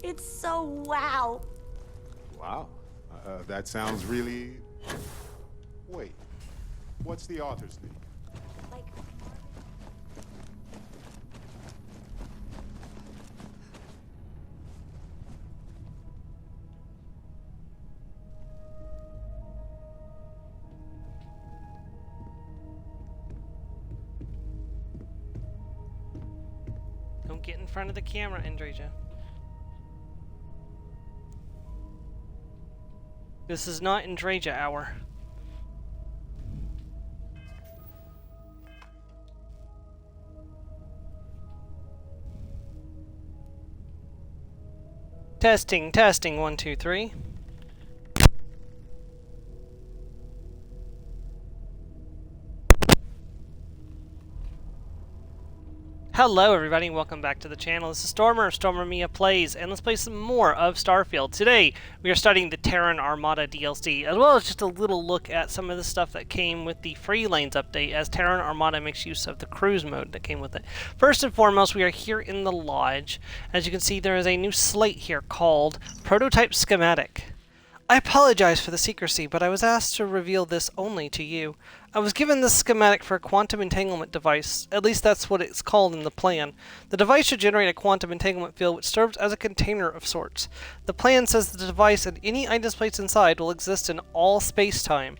It's so wow. Wow. That sounds really... Wait. What's the author's name? Like, Don't get in front of the camera, Andreja. This is not Andreja hour. Testing, testing, 1, 2, 3. Hello everybody, welcome back to the channel. This is Stormer, Stormer Mia Plays, and let's play some more of Starfield. Today, we are starting the Terran Armada DLC, as well as just a little look at some of the stuff that came with the Free Lanes update, as Terran Armada makes use of the cruise mode that came with it. First and foremost, we are here in the lodge. As you can see, there is a new slate here called Prototype Schematic. I apologize for the secrecy, but I was asked to reveal this only to you. I was given this schematic for a quantum entanglement device. At least that's what it's called in the plan. The device should generate a quantum entanglement field which serves as a container of sorts. The plan says the device and any items placed inside will exist in all space-time.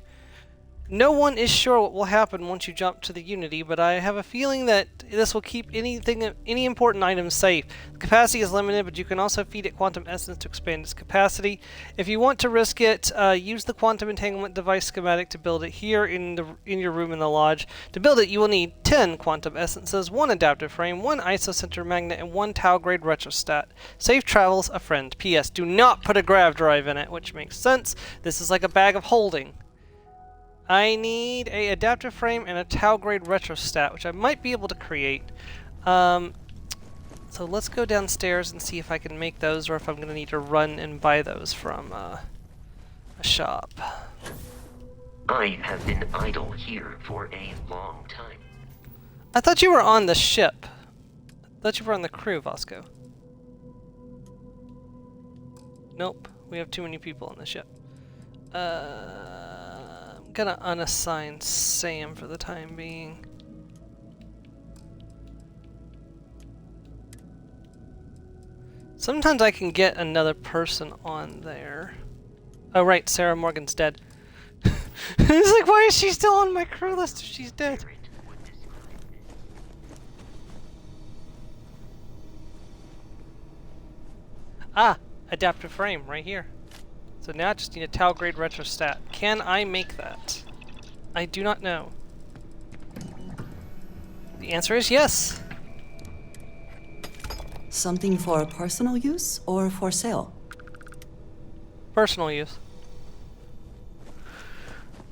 No one is sure what will happen once you jump to the Unity, but I have a feeling that this will keep any important items safe. The capacity is limited, but you can also feed it quantum essence to expand its capacity. If you want to risk it, use the quantum entanglement device schematic to build it here in your room in the lodge. To build it, you will need 10 quantum essences, 1 adaptive frame, 1 isocenter magnet, and 1 Tau grade retrostat. Safe travels, a friend. P.S. Do not put a grav drive in it, which makes sense. This is like a bag of holding. I need a adaptive frame and a Tau grade retrostat, which I might be able to create. So let's go downstairs and see if I can make those, or if I'm going to need to run and buy those from a shop. I have been idle here for a long time. I thought you were on the ship. I thought you were on the crew, Vasco. Nope, we have too many people on the ship. I'm gonna unassign Sam for the time being. Sometimes I can get another person on there. Oh right, Sarah Morgan's dead. It's like, why is she still on my crew list if she's dead? Ah, adaptive frame right here. So now I just need a Tau grade retrostat. Can I make that? I do not know. The answer is yes. Something for personal use or for sale? Personal use.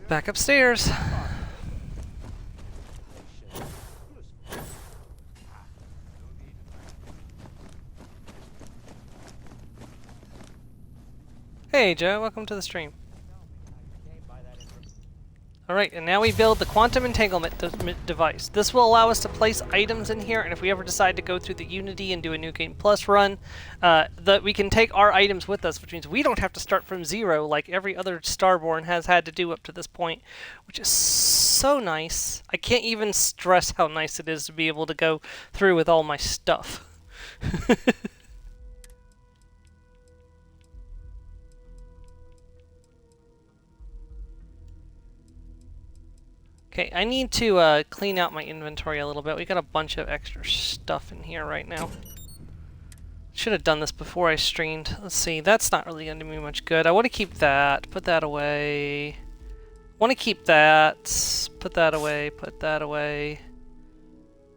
Back upstairs. Hey Joe, welcome to the stream. Alright, and now we build the quantum entanglement device. This will allow us to place items in here, and if we ever decide to go through the Unity and do a New Game Plus run, we can take our items with us, which means we don't have to start from zero like every other Starborn has had to do up to this point, which is so nice. I can't even stress how nice it is to be able to go through with all my stuff. Okay, I need to clean out my inventory a little bit. We got a bunch of extra stuff in here right now. Should have done this before I streamed. Let's see, that's not really going to do me much good. I want to keep that. Put that away. Want to keep that. Put that away. Put that away.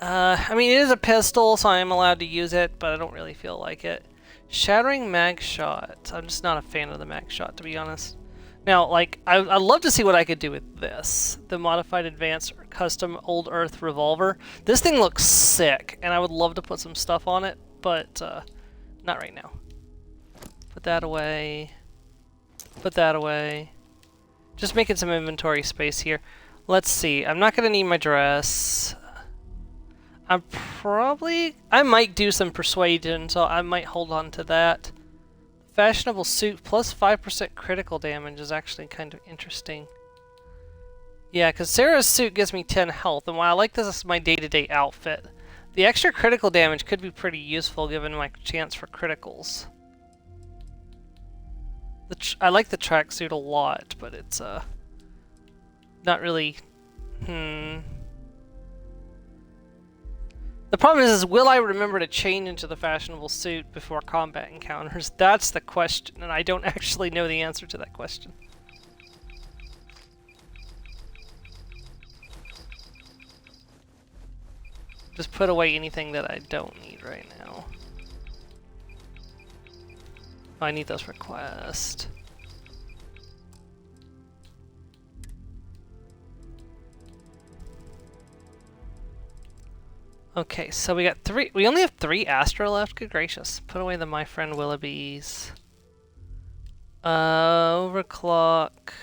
I mean, it is a pistol, so I am allowed to use it, but I don't really feel like it. Shattering mag shot. I'm just not a fan of the mag shot, to be honest. Now, like, I'd love to see what I could do with this. The Modified Advanced Custom Old Earth Revolver. This thing looks sick, and I would love to put some stuff on it, but not right now. Put that away. Put that away. Just making some inventory space here. Let's see. I'm not going to need my dress. I might do some persuasion, so I might hold on to that. fashionable suit plus 5% critical damage is actually kind of interesting. Yeah, because Sarah's suit gives me 10 health, and while I like this as my day-to-day outfit, the extra critical damage could be pretty useful given my chance for criticals. I like the tracksuit a lot, but it's not really... The problem is, will I remember to change into the fashionable suit before combat encounters? That's the question, and I don't actually know the answer to that question. Just put away anything that I don't need right now. Oh, I need those requests. Okay, so we got 3. We only have 3 Astra left. Good gracious. Put away the My Friend Willoughbys. Overclock.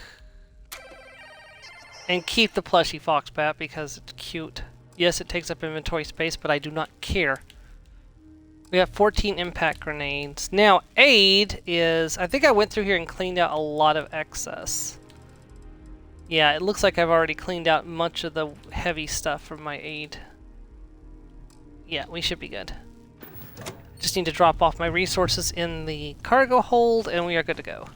And keep the plushie Foxbat because it's cute. Yes, it takes up inventory space, but I do not care. We have 14 impact grenades. Now, aid is... I think I went through here and cleaned out a lot of excess. Yeah, it looks like I've already cleaned out much of the heavy stuff from my aid. Yeah, we should be good. Just need to drop off my resources in the cargo hold, and we are good to go.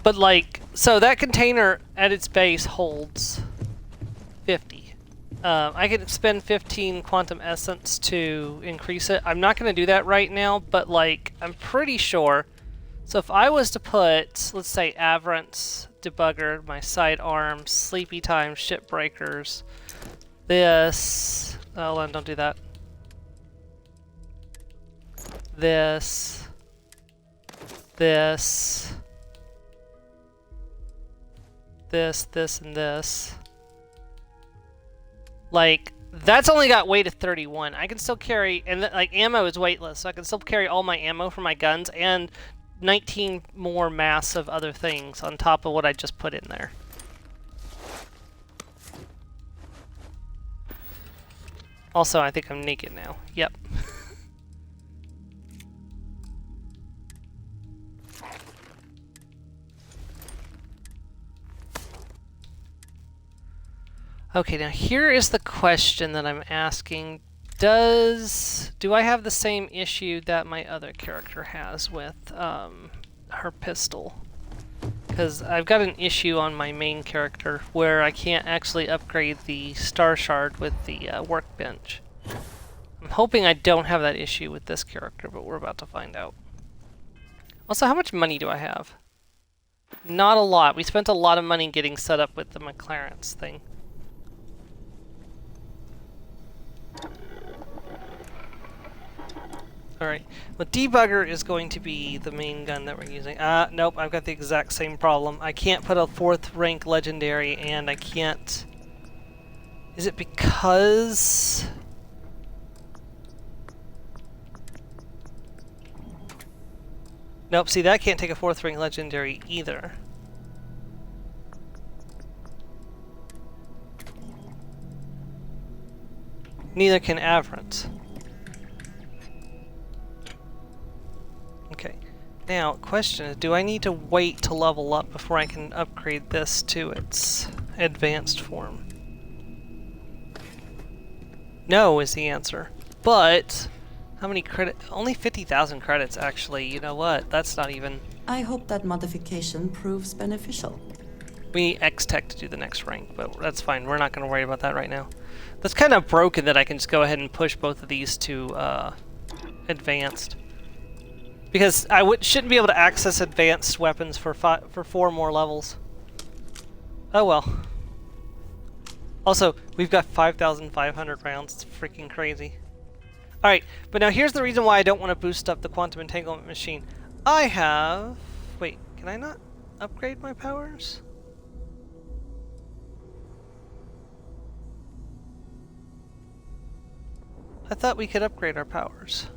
But like, so that container at its base holds 50. I could spend 15 quantum essence to increase it. I'm not going to do that right now, but like, I'm pretty sure. So if I was to put, let's say, Averance, Debugger, my sidearms, Sleepy Time, Shipbreakers, this... Oh, hold on, don't do that. This... This... This, and this. Like, that's only got weight of 31. I can still carry, and like, ammo is weightless, so I can still carry all my ammo for my guns and 19 more mass of other things on top of what I just put in there. Also, I think I'm naked now. Yep. Okay, now here is the question that I'm asking. Do I have the same issue that my other character has with her pistol? Because I've got an issue on my main character where I can't actually upgrade the Star Shard with the workbench. I'm hoping I don't have that issue with this character, but we're about to find out. Also, how much money do I have? Not a lot. We spent a lot of money getting set up with the McLaren's thing. Alright, the debugger is going to be the main gun that we're using. Nope, I've got the exact same problem. I can't put a 4th rank legendary, and I can't... Is it because... Nope, see, that can't take a 4th rank legendary either. Neither can Averant. Okay, now question is, do I need to wait to level up before I can upgrade this to its advanced form? No is the answer, but how many credit? Only 50,000 credits actually, you know what, that's not even... I hope that modification proves beneficial. We need X-Tech to do the next rank, but that's fine, we're not going to worry about that right now. That's kind of broken that I can just go ahead and push both of these to advanced. Because I shouldn't be able to access advanced weapons for 4 more levels. Oh well. Also, we've got 5,500 rounds. It's freaking crazy. Alright, but now here's the reason why I don't want to boost up the quantum entanglement machine. I have... Wait, can I not upgrade my powers? I thought we could upgrade our powers.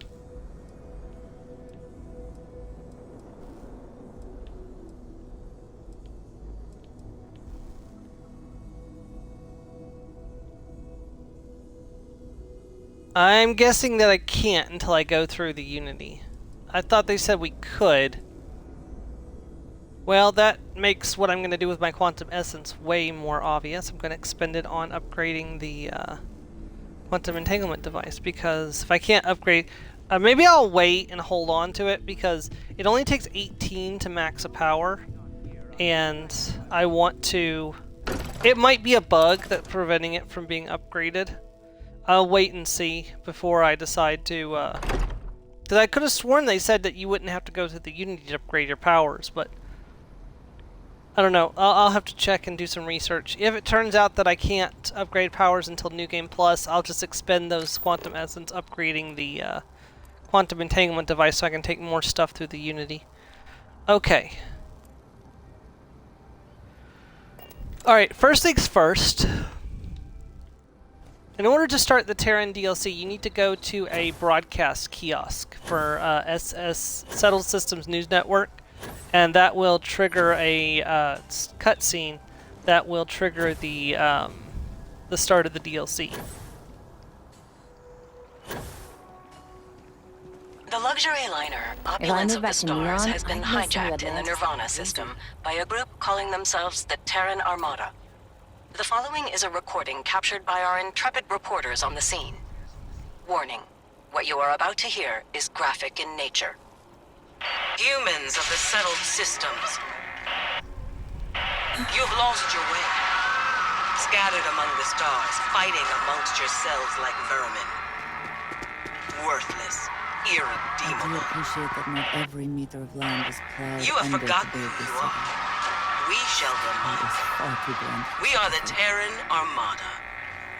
I'm guessing that I can't until I go through the Unity. I thought they said we could. Well, that makes what I'm going to do with my quantum essence way more obvious. I'm going to expend it on upgrading the quantum entanglement device, because if I can't upgrade... maybe I'll wait and hold on to it, because it only takes 18 to max a power, and I want to... It might be a bug that's preventing it from being upgraded. I'll wait and see before I decide to... Because I could have sworn they said that you wouldn't have to go to the Unity to upgrade your powers, but... I don't know. I'll have to check and do some research. If it turns out that I can't upgrade powers until New Game Plus, I'll just expend those quantum essence upgrading the quantum entanglement device so I can take more stuff through the Unity. Okay. Alright, first things first. In order to start the Terran DLC, you need to go to a broadcast kiosk for SS Settled Systems News Network. And that will trigger a cutscene that will trigger the start of the DLC. The luxury liner, Opulence of the Stars, has been hijacked in the Nirvana system by a group calling themselves the Terran Armada. The following is a recording captured by our intrepid reporters on the scene. Warning, what you are about to hear is graphic in nature. Humans of the settled systems, you've lost your way. Scattered among the stars, fighting amongst yourselves like vermin. Worthless, I do irredeemable. appreciate that not every meter of land is plowed You have under to forgotten build who this you city. are. We shall It remind is you. far too blunt. We are the Terran Armada.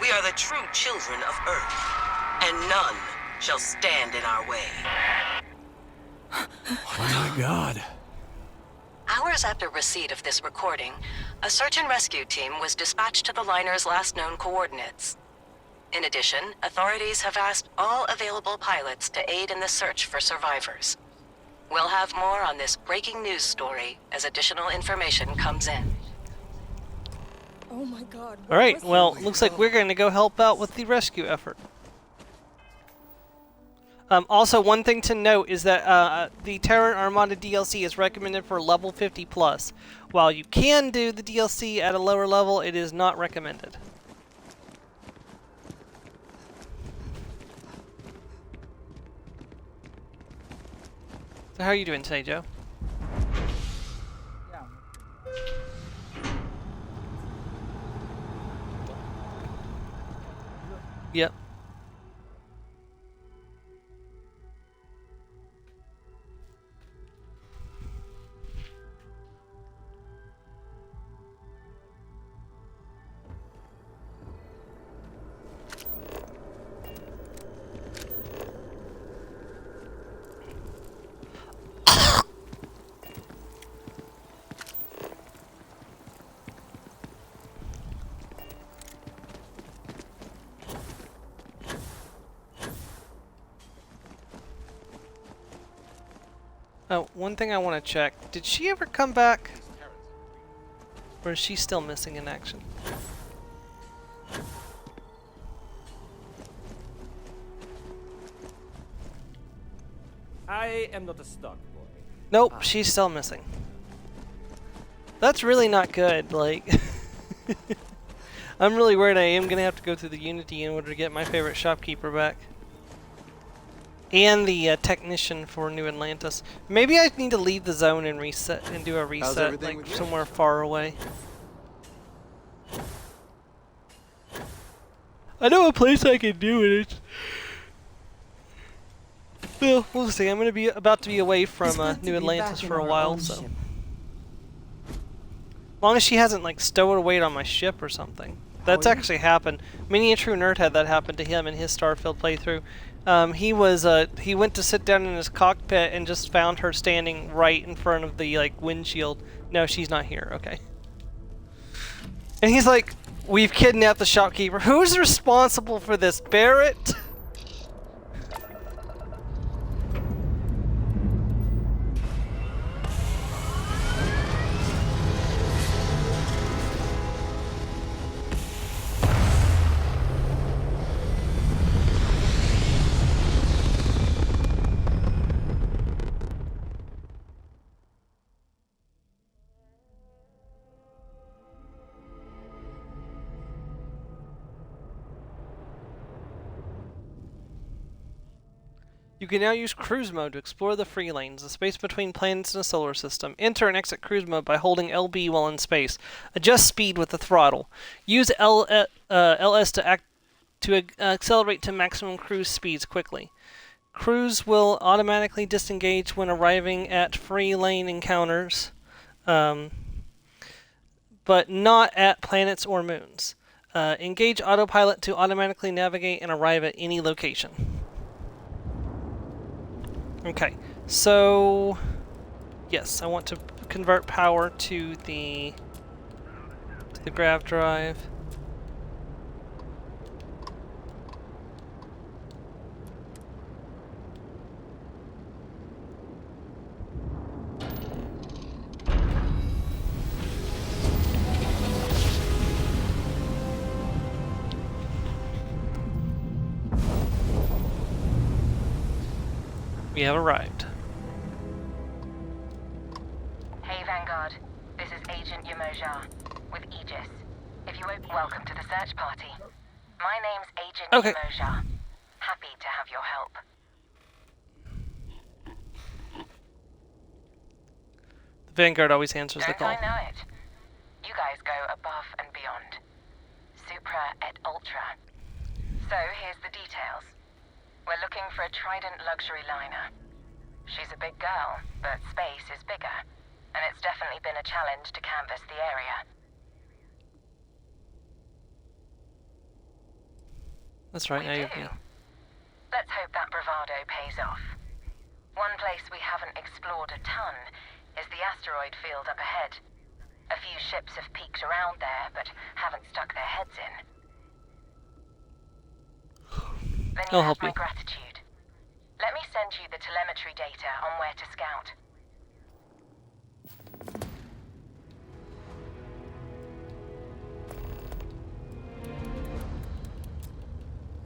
We are the true children of Earth, and none shall stand in our way. Oh my god. Hours after receipt of this recording, a search and rescue team was dispatched to the liner's last known coordinates. In addition, authorities have asked all available pilots to aid in the search for survivors. We'll have more on this breaking news story as additional information comes in. Oh my god. Alright, well, looks like we're going to go help out with the rescue effort. Also, one thing to note is that the Terran Armada DLC is recommended for level 50+. While you can do the DLC at a lower level, it is not recommended. So how are you doing today, Joe? Yep. Oh, one thing I want to check. Did she ever come back? Or is she still missing in action? I am not a stock boy. Nope, she's still missing. That's really not good, like... I'm really worried I am going to have to go through the Unity in order to get my favorite shopkeeper back. And the technician for New Atlantis. Maybe I need to leave the zone and reset and do a reset, like somewhere far away. I know a place I can do it. Well, we'll see. I'm about to be away from New Atlantis for a while, so. As long as she hasn't like stowed away on my ship or something. That's actually happened. Mini a True Nerd had that happen to him in his Starfield playthrough. He went to sit down in his cockpit and just found her standing right in front of the like windshield. No, she's not here. Okay. And he's like, "We've kidnapped the shopkeeper. Who's responsible for this, Barrett?" You can now use cruise mode to explore the free lanes, the space between planets in a solar system. Enter and exit cruise mode by holding LB while in space. Adjust speed with the throttle. Use LS to accelerate to maximum cruise speeds quickly. Cruise will automatically disengage when arriving at free lane encounters, but not at planets or moons. Engage autopilot to automatically navigate and arrive at any location. Okay, so yes, I want to convert power to the grav drive. We have arrived. Hey Vanguard, this is Agent Yamoja with Aegis. If you welcome to the search party. My name's Agent Yamoja. Happy to have your help. The Vanguard always answers the Don't call. I know it? You guys go above and beyond. Supra et ultra. So here's the details. We're looking for a Trident luxury liner. She's a big girl, but space is bigger, and it's definitely been a challenge to canvass the area. That's right. We do. Let's hope that bravado pays off. One place we haven't explored a ton is the asteroid field up ahead. A few ships have peeked around there, but haven't stuck their heads in. Then you have my gratitude. Let me send you the telemetry data on where to scout.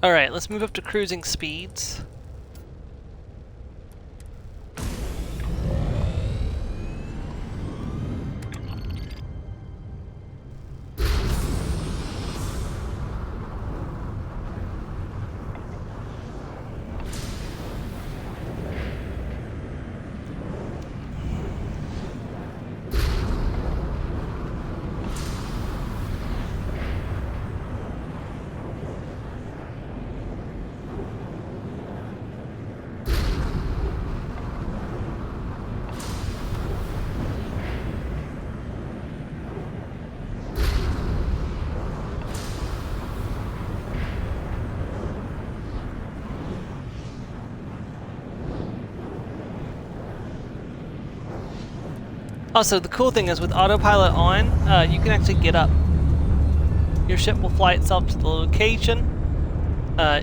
Alright, let's move up to cruising speeds. Also, the cool thing is with autopilot on, you can actually get up. Your ship will fly itself to the location.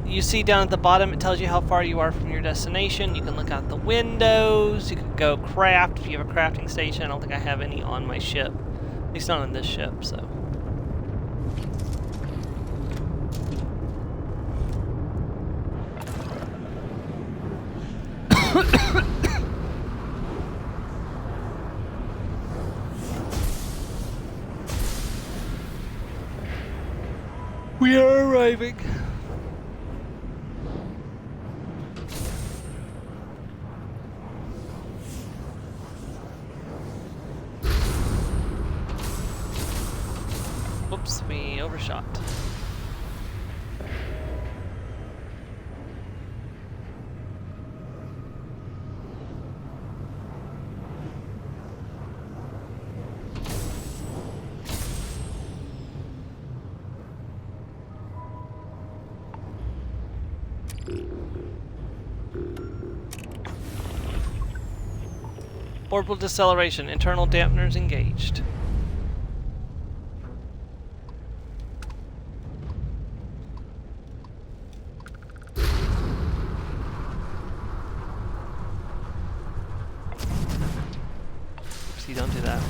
You see down at the bottom, it tells you how far you are from your destination. You can look out the windows. You can go craft if you have a crafting station. I don't think I have any on my ship. At least not on this ship, so. We are arriving. Whoops, we overshot. Orbital deceleration. Internal dampeners engaged. See, don't do that.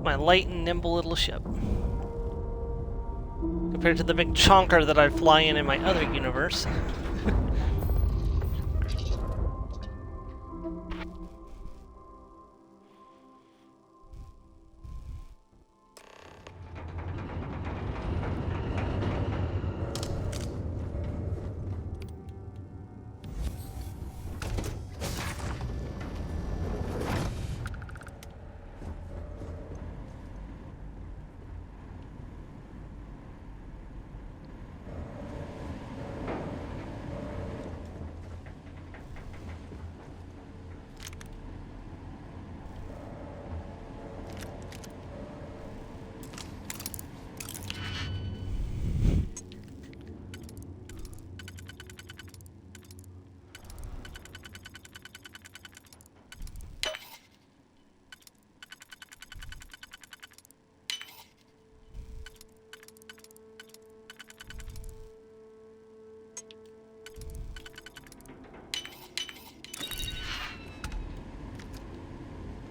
My light and nimble little ship. Compared to the big chonker that I'd fly in my other universe.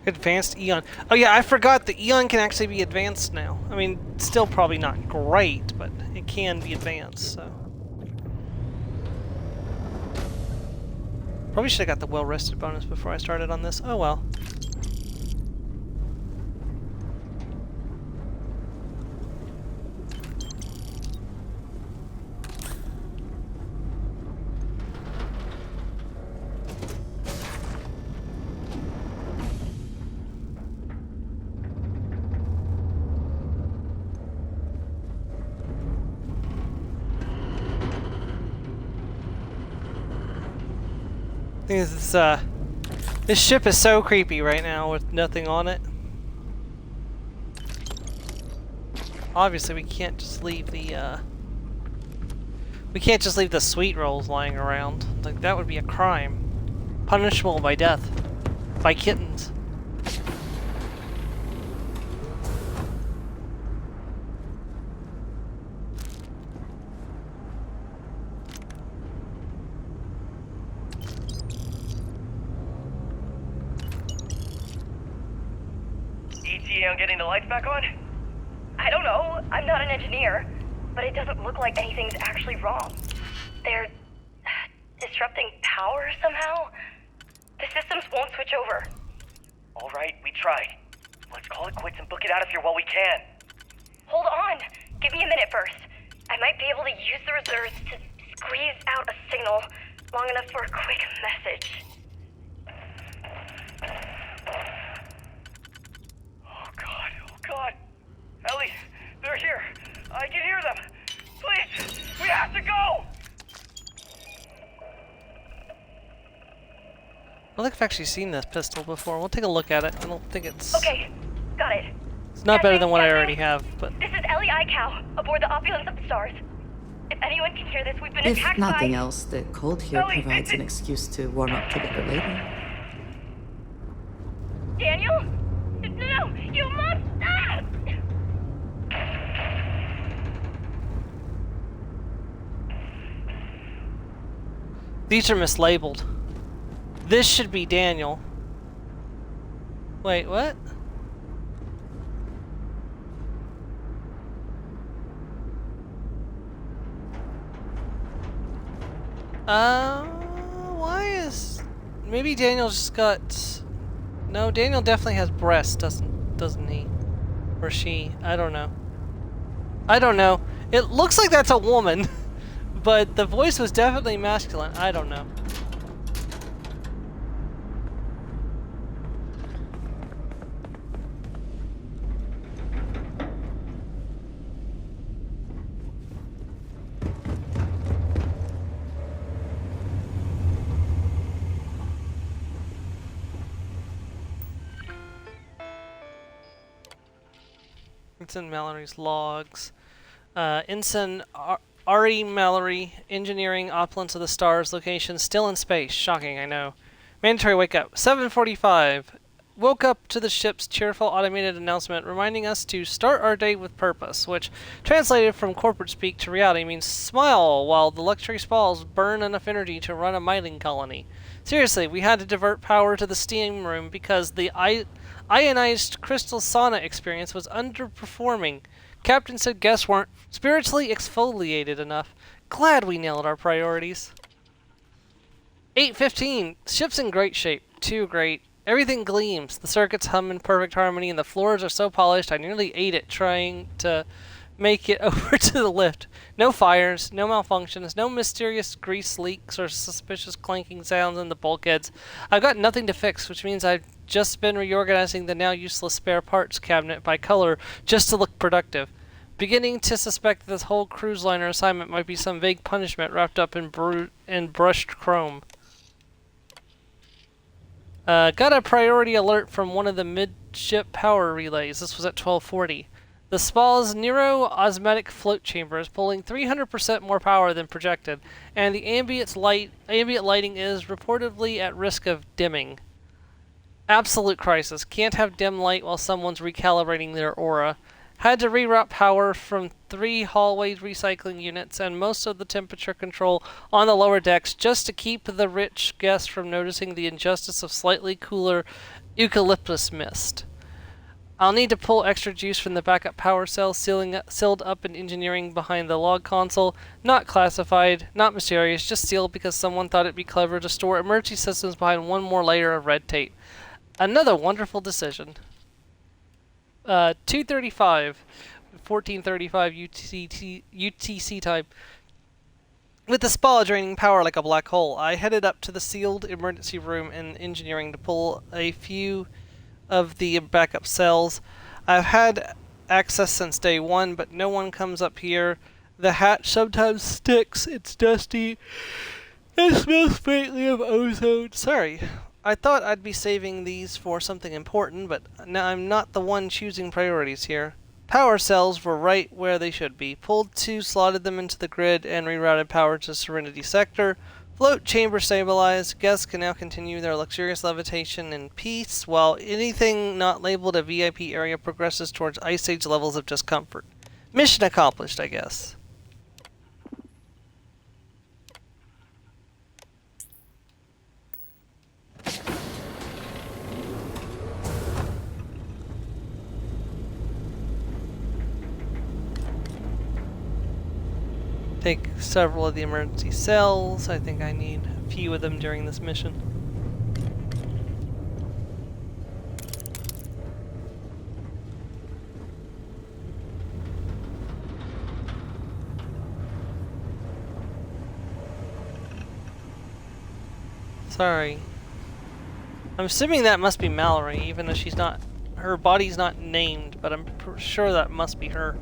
Advanced Eon. Oh yeah, I forgot the Eon can actually be advanced now. I mean, still probably not great, but it can be advanced, so. Probably should have got the well-rested bonus before I started on this. Oh well. This ship is so creepy right now with nothing on it. Obviously, we can't just leave the sweet rolls lying around. Like that would be a crime, punishable by death, by kittens. On getting the lights back on? I don't know. I'm not an engineer, but it doesn't look like anything's actually wrong. They're disrupting power somehow. The systems won't switch over. All right, we tried. Let's call it quits and book it out of here while we can. Hold on. Give me a minute first. I might be able to use the reserves to squeeze out a signal long enough for a quick message. God! Ellie, they're here! I can hear them! Please! We have to go! I don't think I've actually seen this pistol before. We'll take a look at it. I don't think it's... Okay, got it. It's not better than what I already have, but... This is Ellie Icow, aboard the Opulence of the Stars. If anyone can hear this, we've been attacked by... If nothing else, the cold here provides an excuse to warm up together later. Daniel? No, you must... Ah! These are mislabeled. This should be Daniel. Wait, what? Why is... Maybe Daniel just got... No, Daniel definitely has breasts, doesn't he? Or she. I don't know. I don't know. It looks like that's a woman, but the voice was definitely masculine. I don't know. Ensign Mallory's logs. Ensign Ari Mallory, engineering, Opulence of the Stars, location still in space. Shocking, I know. Mandatory wake up. 7:45. woke up to the ship's cheerful automated announcement reminding us to start our day with purpose, which, translated from corporate speak to reality, means smile while the luxury spas burn enough energy to run a mining colony. Seriously, we had to divert power to the steam room because the ionized crystal sauna experience was underperforming. Captain said guests weren't spiritually exfoliated enough. Glad we nailed our priorities. 8:15. Ship's in great shape. Too great. Everything gleams. The circuits hum in perfect harmony, and the floors are so polished I nearly ate it trying to make it over to the lift. No fires, no malfunctions, no mysterious grease leaks or suspicious clanking sounds in the bulkheads. I've got nothing to fix, which means I've just been reorganizing the now useless spare parts cabinet by color just to look productive. Beginning to suspect that this whole cruise liner assignment might be some vague punishment wrapped up in brushed chrome. Got a priority alert from one of the midship power relays. This was at 12:40. The spa's Nero-osmotic float chamber is pulling 300% more power than projected, and the ambient lighting is reportedly at risk of dimming. Absolute crisis. Can't have dim light while someone's recalibrating their aura. Had to reroute power from 3 hallway recycling units and most of the temperature control on the lower decks just to keep the rich guests from noticing the injustice of slightly cooler eucalyptus mist. I'll need to pull extra juice from the backup power cell sealed up in engineering behind the log console. Not classified, not mysterious, just sealed because someone thought it'd be clever to store emergency systems behind one more layer of red tape. Another wonderful decision. 2:35, 14:35 UTC time. With the spa draining power like a black hole, I headed up to the sealed emergency room in engineering to pull a few of the backup cells. I've had access since day one, but no one comes up here. The hatch sometimes sticks, it's dusty, it smells faintly of ozone. Sorry. I thought I'd be saving these for something important, but now I'm not the one choosing priorities here. Power cells were right where they should be. Pulled 2, slotted them into the grid, and rerouted power to Serenity Sector. Float chamber stabilized. Guests can now continue their luxurious levitation in peace, while anything not labeled a VIP area progresses towards Ice Age levels of discomfort. Mission accomplished, I guess. Take several of the emergency cells. I think I need a few of them during this mission. Sorry. I'm assuming that must be Mallory, even though she's not... her body's not named, but I'm sure that must be her.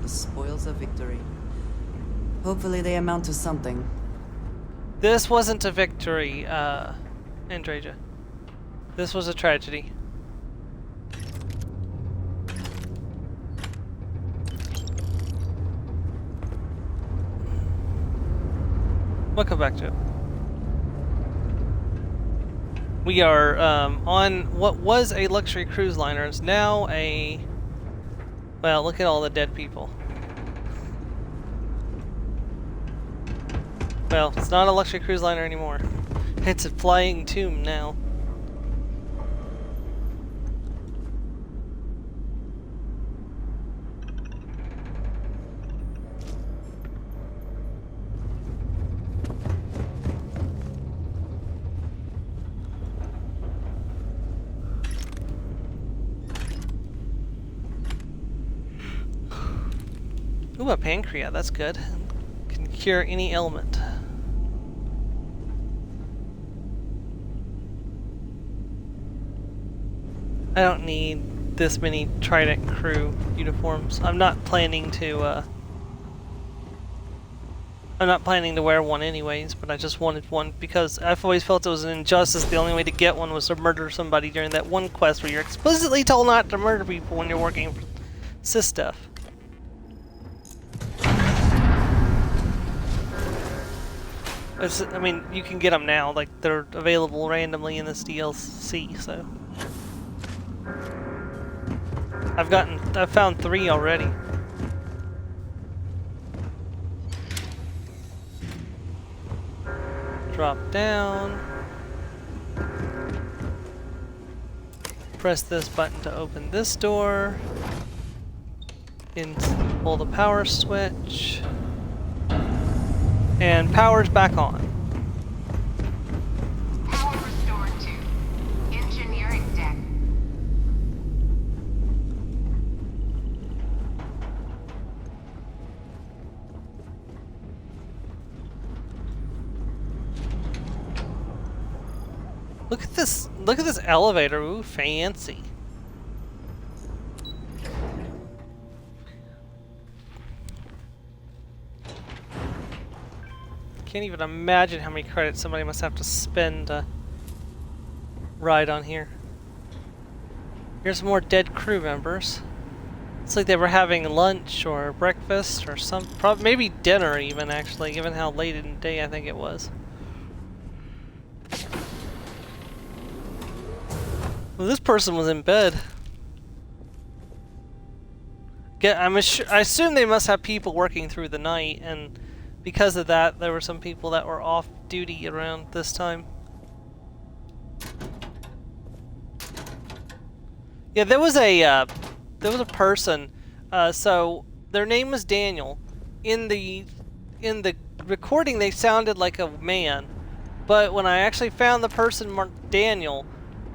Spoils of victory. Hopefully they amount to something. This wasn't a victory, Andreja. This was a tragedy. Welcome back to it. We are on what was a luxury cruise liner. It's now a... well, look at all the dead people. Well, it's not a luxury cruise liner anymore. It's a flying tomb now. Ooh, a pancreas, that's good. Can cure any ailment. I don't need this many Trident crew uniforms. I'm not planning to wear one anyways, but I just wanted one because I've always felt it was an injustice. The only way to get one was to murder somebody during that one quest where you're explicitly told not to murder people when you're working for SysDef. I mean, you can get them now, like they're available randomly in this DLC, so. I've found 3 already. Drop down. Press this button to open this door. Pull the power switch. And power's back on. Power restored to engineering deck. Look at this elevator. Ooh, fancy. Can't even imagine how many credits somebody must have to spend to ride on here. Here's more dead crew members. It's like they were having lunch or breakfast or maybe dinner even, actually, given how late in the day I think it was. Well, this person was in bed. I assume they must have people working through the night, and because of that, there were some people that were off duty around this time. Yeah, there was a person. So their name was Daniel. In the recording, they sounded like a man, but when I actually found the person marked Daniel,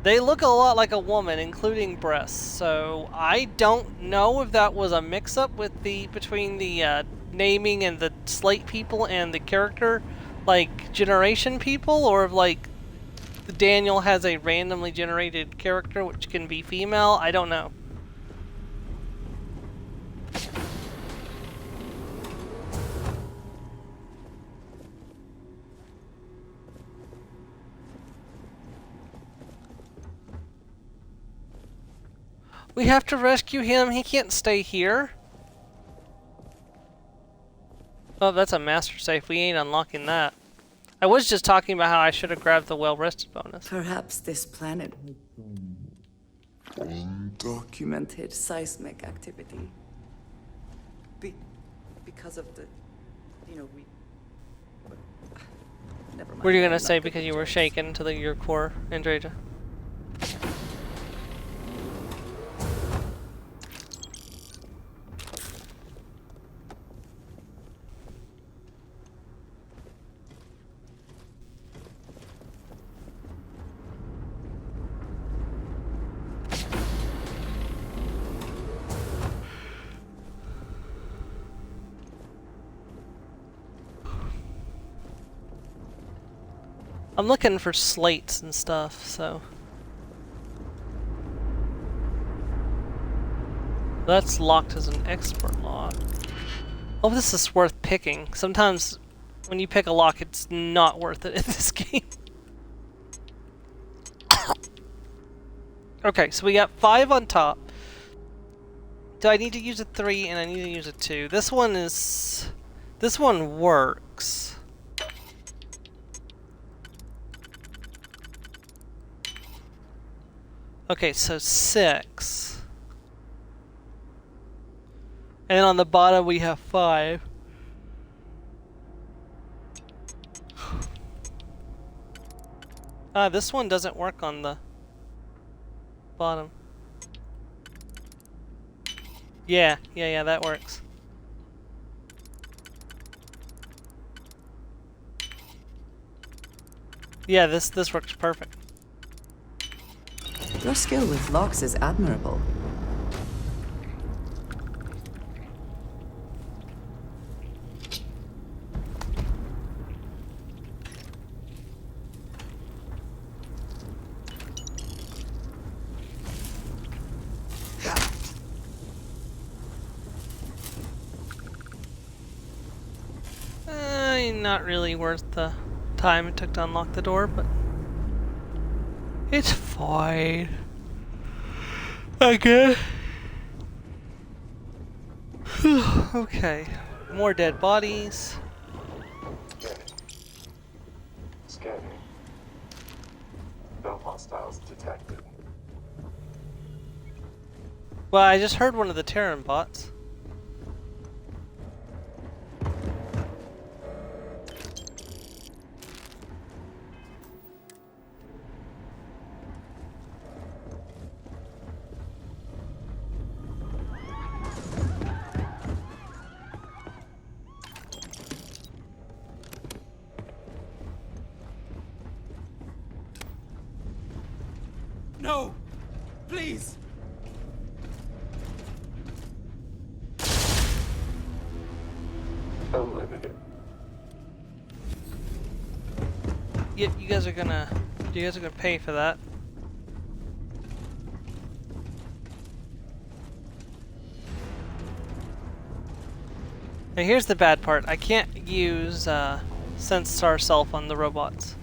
they look a lot like a woman, including breasts. So I don't know if that was a mix-up with between the naming and the slate people and the character, like generation people, or if like Daniel has a randomly generated character which can be female. I don't know. We have to rescue him. He can't stay here. Oh, that's a master safe. We ain't unlocking that. I was just talking about how I should have grabbed the well-rested bonus. Perhaps this planet documented seismic activity. Because of the, we... Never mind. What are you gonna say because you were shaken to your core, Andreja? I'm looking for slates and stuff, so... That's locked as an expert lock. Oh, this is worth picking. Sometimes when you pick a lock, it's not worth it in this game. Okay, so we got 5 on top. Do I need to use a 3 and I need to use a 2? This one works. Okay, so 6. And on the bottom we have 5. This one doesn't work on the bottom. Yeah, that works. Yeah, this works perfect. Your skill with locks is admirable. not really worth the time it took to unlock the door, but it's fine. Okay. Okay. More dead bodies. Scanning. No hostiles detected. Well, I just heard one of the Terran bots. No! Please! Unlimited. You guys are gonna pay for that. Now here's the bad part. I can't use sense ourself on the robots.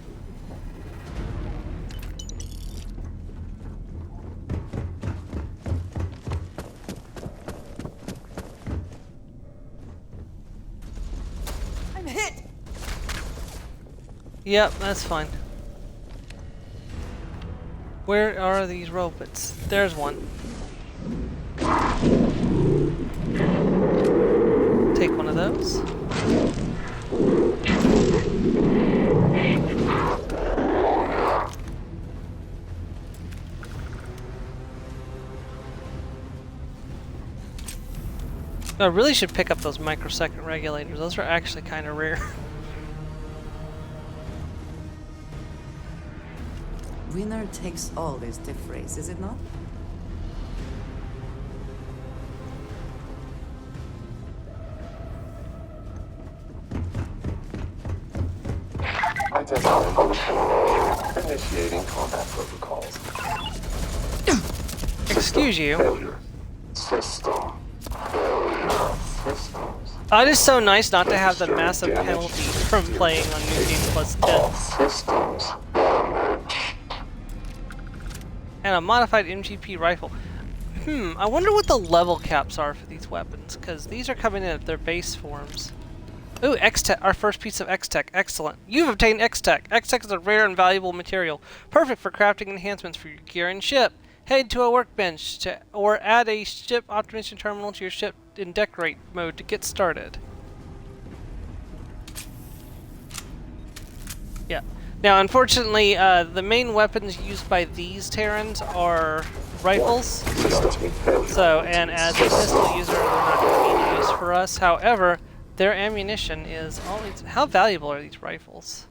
I'm hit. Yep, that's fine. Where are these robots? There's one. Take one of those. I really should pick up those microsecond regulators. Those are actually kind of rare. Winner takes all this diff race, is it not? Identifying function. Initiating combat protocols. Excuse you. Failure. System failure. Systems. It is so nice not to have the massive penalty from playing on New Game Plus 10. All systems damaged. And a modified MGP rifle. I wonder what the level caps are for these weapons, because these are coming in at their base forms. Ooh, X-Tech, our first piece of X-Tech. Excellent. You've obtained X-Tech. X-Tech is a rare and valuable material, perfect for crafting enhancements for your gear and ship. Head to a workbench or add a ship optimization terminal to your ship in decorate mode to get started. Yeah. Now, unfortunately, the main weapons used by these Terrans are rifles. So, and as a pistol user, they're not going to be any use for us. However, their ammunition is always... How valuable are these rifles?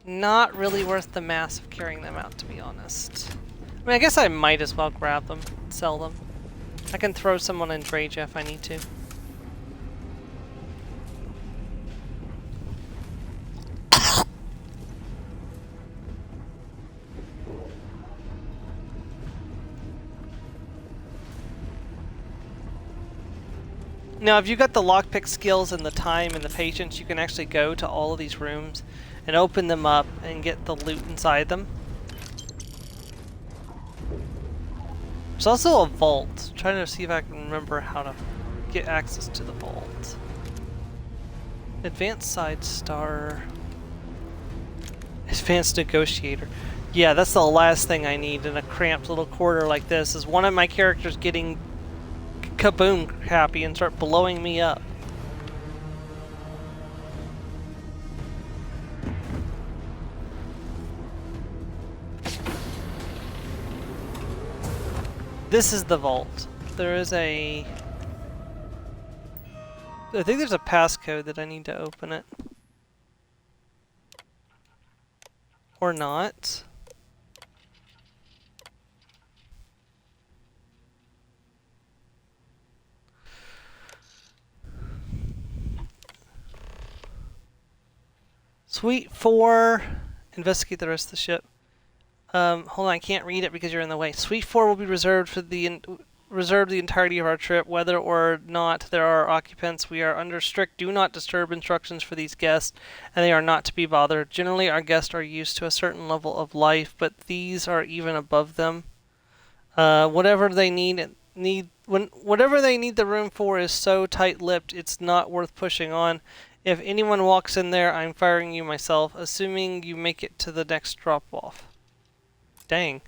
Not really worth the mass of carrying them out, to be honest. I mean, I guess I might as well grab them and sell them. I can throw someone in Draja if I need to. Now, if you've got the lockpick skills and the time and the patience, you can actually go to all of these rooms and open them up and get the loot inside them. There's also a vault. I'm trying to see if I can remember how to get access to the vault. Advanced side star. Advanced negotiator. Yeah, that's the last thing I need in a cramped little quarter like this, is one of my characters getting kaboom happy and start blowing me up. This is the vault. There is a... I think there's a passcode that I need to open it. Or not. Suite 4. Investigate the rest of the ship. Hold on, I can't read it because you're in the way. Suite 4 will be reserved for the reserve the entirety of our trip, whether or not there are occupants. We are under strict do not disturb instructions for these guests, and they are not to be bothered. Generally, our guests are used to a certain level of life, but these are even above them. Whatever they need the room for is so tight-lipped, it's not worth pushing on. If anyone walks in there, I'm firing you myself, assuming you make it to the next drop-off. Dang.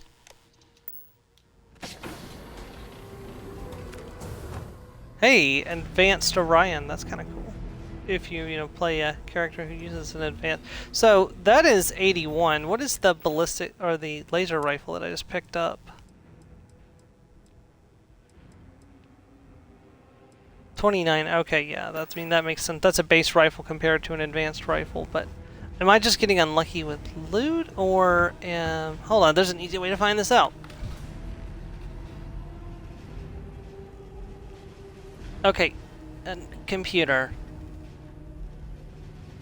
Hey, Advanced Orion. That's kind of cool. If you play a character who uses an advanced. So that is 81. What is the ballistic or the laser rifle that I just picked up? 29. Okay, yeah. That makes sense. That's a base rifle compared to an advanced rifle. But am I just getting unlucky with loot, or hold on? There's an easy way to find this out. Okay, computer.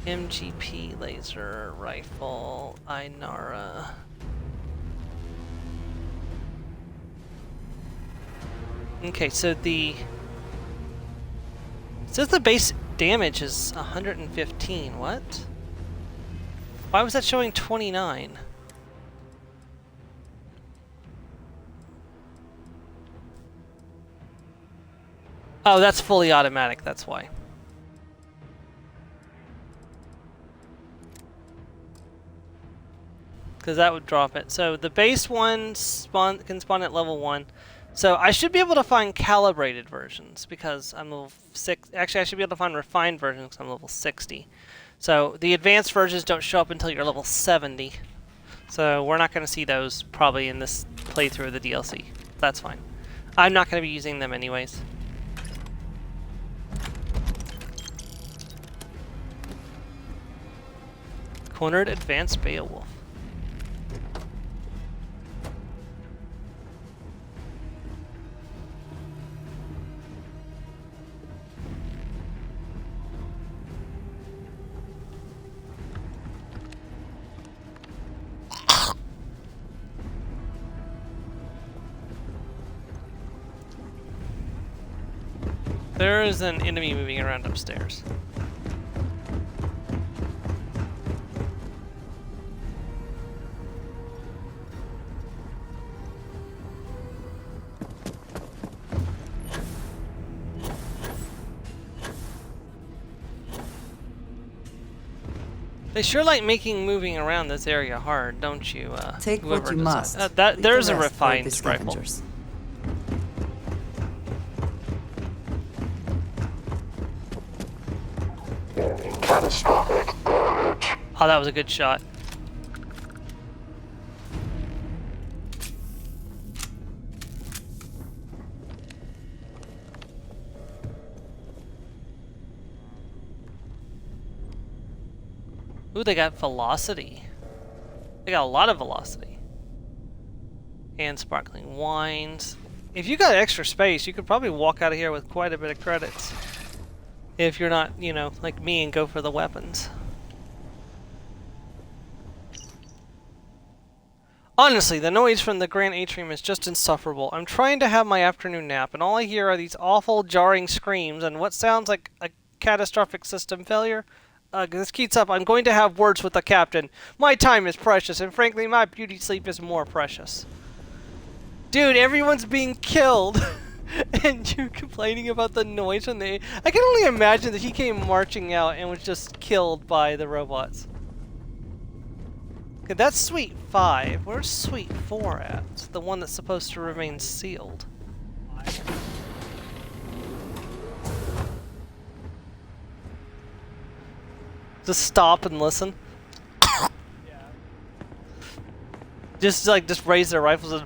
MGP laser rifle, Inara. Okay, so it says the base damage is 115. What? Why was that showing 29? Oh, that's fully automatic, that's why. Because that would drop it. So the base one can spawn at level 1. So I should be able to find calibrated versions because I'm level 6. Actually, I should be able to find refined versions because I'm level 60. So the advanced versions don't show up until you're level 70. So we're not going to see those probably in this playthrough of the DLC. That's fine. I'm not going to be using them anyways. Cornered Advanced Beowulf. There is an enemy moving around upstairs. They sure like making moving around this area hard, don't you? Take what you must. There's a refined rifle. Catastrophic damage. Oh, that was a good shot. Ooh, they got velocity. They got a lot of velocity. And sparkling wines. If you got extra space, you could probably walk out of here with quite a bit of credits. If you're not, like me and go for the weapons. Honestly, the noise from the Grand Atrium is just insufferable. I'm trying to have my afternoon nap, and all I hear are these awful, jarring screams and what sounds like a catastrophic system failure. This keeps up. I'm going to have words with the captain. My time is precious, and frankly, my beauty sleep is more precious. Dude, everyone's being killed. And you complaining about the noise when I can only imagine that he came marching out and was just killed by the robots. Okay, that's Suite 5. Where's Suite 4 at? The one that's supposed to remain sealed. Just stop and listen. Just raise their rifles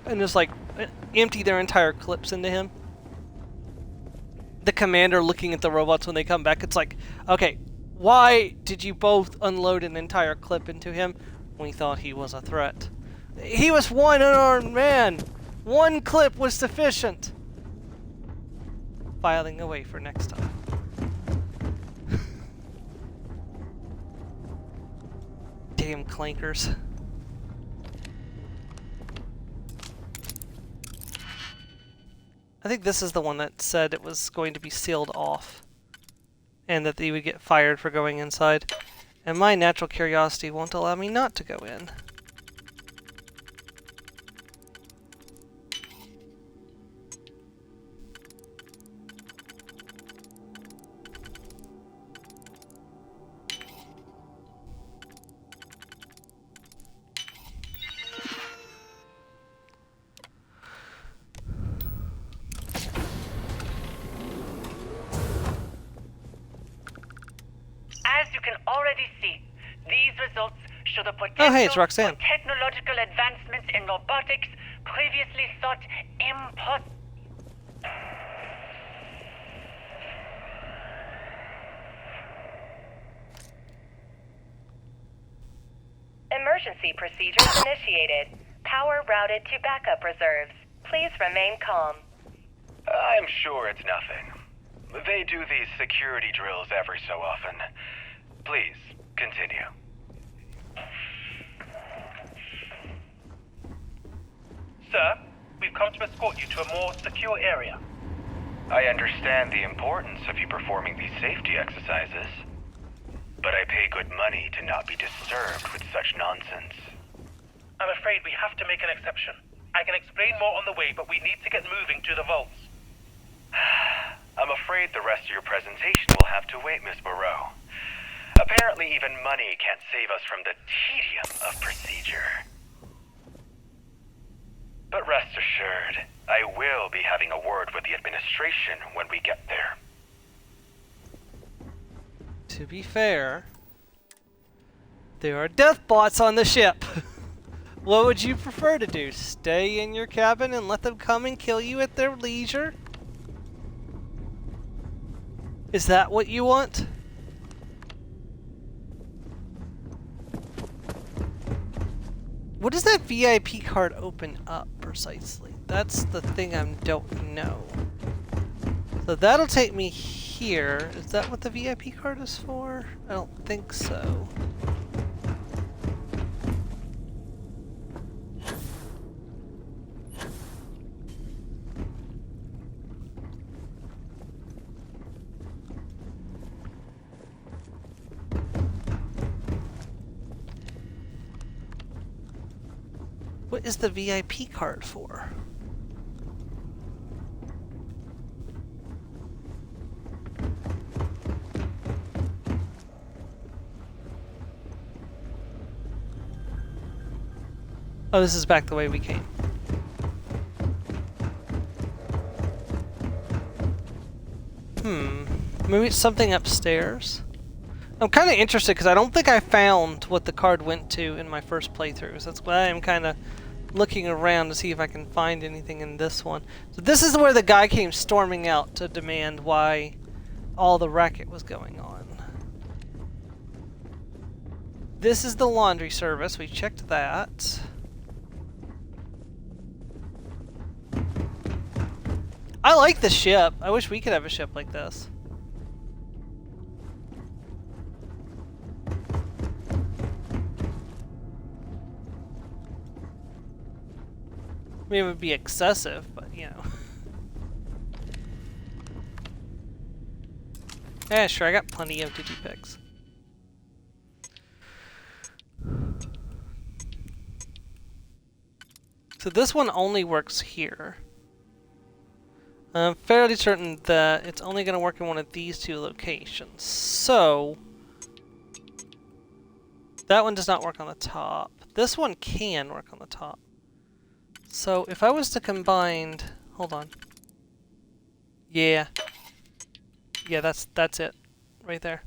and just like empty their entire clips into him. The commander looking at the robots when they come back, it's like, okay, why did you both unload an entire clip into him? We thought he was a threat. He was one unarmed man. One clip was sufficient. Filing away for next time. Damn clankers. I think this is the one that said it was going to be sealed off. And that they would get fired for going inside. And my natural curiosity won't allow me not to go in. As you can already see, these results show the potential Oh, hey, it's Roxanne. for technological advancements in robotics previously thought impossible. Emergency procedures initiated. Power routed to backup reserves. Please remain calm. I'm sure it's nothing. They do these security drills every so often. Please, continue. Sir, we've come to escort you to a more secure area. I understand the importance of you performing these safety exercises, but I pay good money to not be disturbed with such nonsense. I'm afraid we have to make an exception. I can explain more on the way, but we need to get moving to the vaults. I'm afraid the rest of your presentation will have to wait, Miss Moreau. Apparently even money can't save us from the tedium of procedure. But rest assured, I will be having a word with the administration when we get there. To be fair, there are death bots on the ship. What would you prefer to do? Stay in your cabin and let them come and kill you at their leisure? Is that what you want? What does that VIP card open up precisely? That's the thing I don't know. So that'll take me here. Is that what the VIP card is for? I don't think so. What is the VIP card for? Oh, this is back the way we came. Maybe it's something upstairs? I'm kind of interested because I don't think I found what the card went to in my first playthroughs. That's why I'm kind of looking around to see if I can find anything in this one. So this is where the guy came storming out to demand why all the racket was going on. This is the laundry service. We checked that. I like the ship. I wish we could have a ship like this. I mean, it would be excessive, but you know. Yeah, sure, I got plenty of digipicks. So this one only works here. I'm fairly certain that it's only going to work in one of these two locations. So that one does not work on the top. This one can work on the top. So if I was to combine, hold on. Yeah. Yeah, that's it. Right there.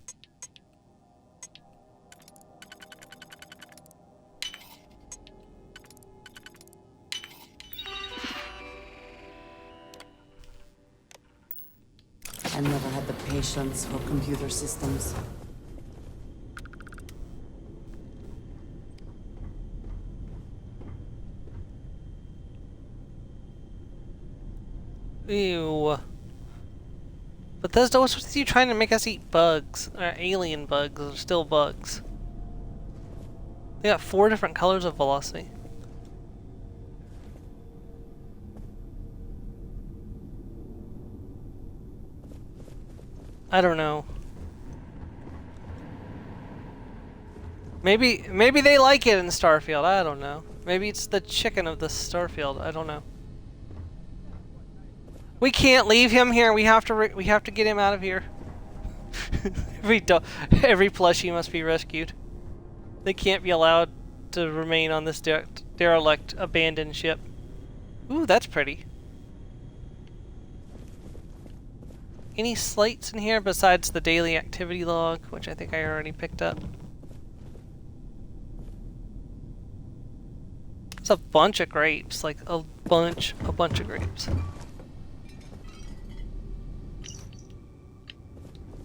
I never had the patience for computer systems. Ew. But what's with you trying to make us eat bugs? Or alien bugs, or still bugs. They got 4 different colors of velocity. I don't know. Maybe they like it in Starfield. I don't know. Maybe it's the chicken of the Starfield. I don't know. We can't leave him here. We have to get him out of here. Every plushie must be rescued. They can't be allowed to remain on this derelict, abandoned ship. Ooh, that's pretty. Any slates in here besides the daily activity log, which I think I already picked up? It's a bunch of grapes, like a bunch of grapes.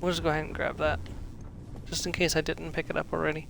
We'll just go ahead and grab that, just in case I didn't pick it up already.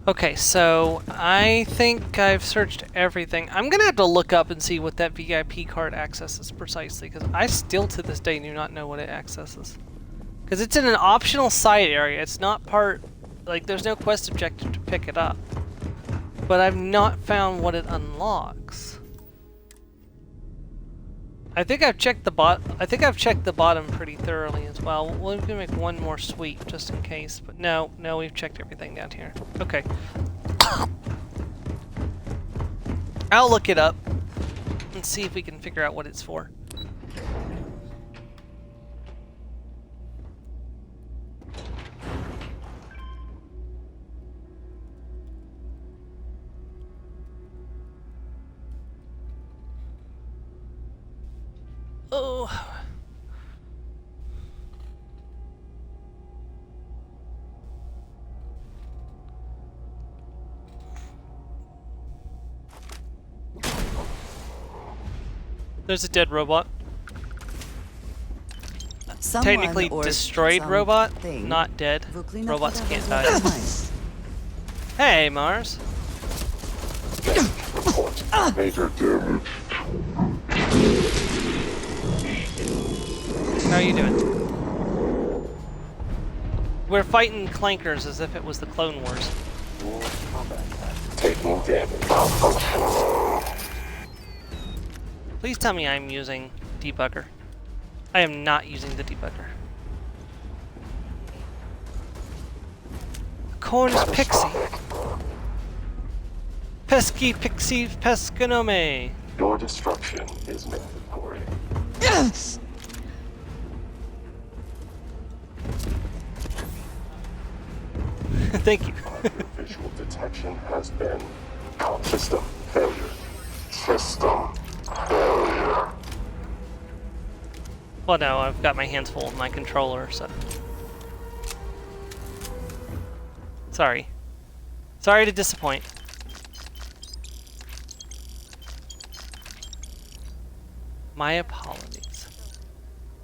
Okay, so I think I've searched everything. I'm gonna have to look up and see what that VIP card accesses precisely, because I still to this day do not know what it accesses. Because it's in an optional side area. It's not part, like there's no quest objective to pick it up. But I've not found what it unlocks. I think I've checked the bottom pretty thoroughly as well. We're gonna make one more sweep just in case, but no, we've checked everything down here. Okay. I'll look it up and see if we can figure out what it's for. Oh. There's a dead robot. Technically destroyed robot, not dead. Robots can't die. Hey, Mars. Major damage. How are you doing? We're fighting clankers as if it was the Clone Wars. Taking damage. Please tell me I'm using debugger. I am not using the debugger. Corn's Pixie. Pesky Pixie Pescanome. Your destruction is mandatory. Yes! Thank you. Visual detection has been. System failure. System failure. Well, no, I've got my hands full with my controller, so. Sorry. Sorry to disappoint. My apologies.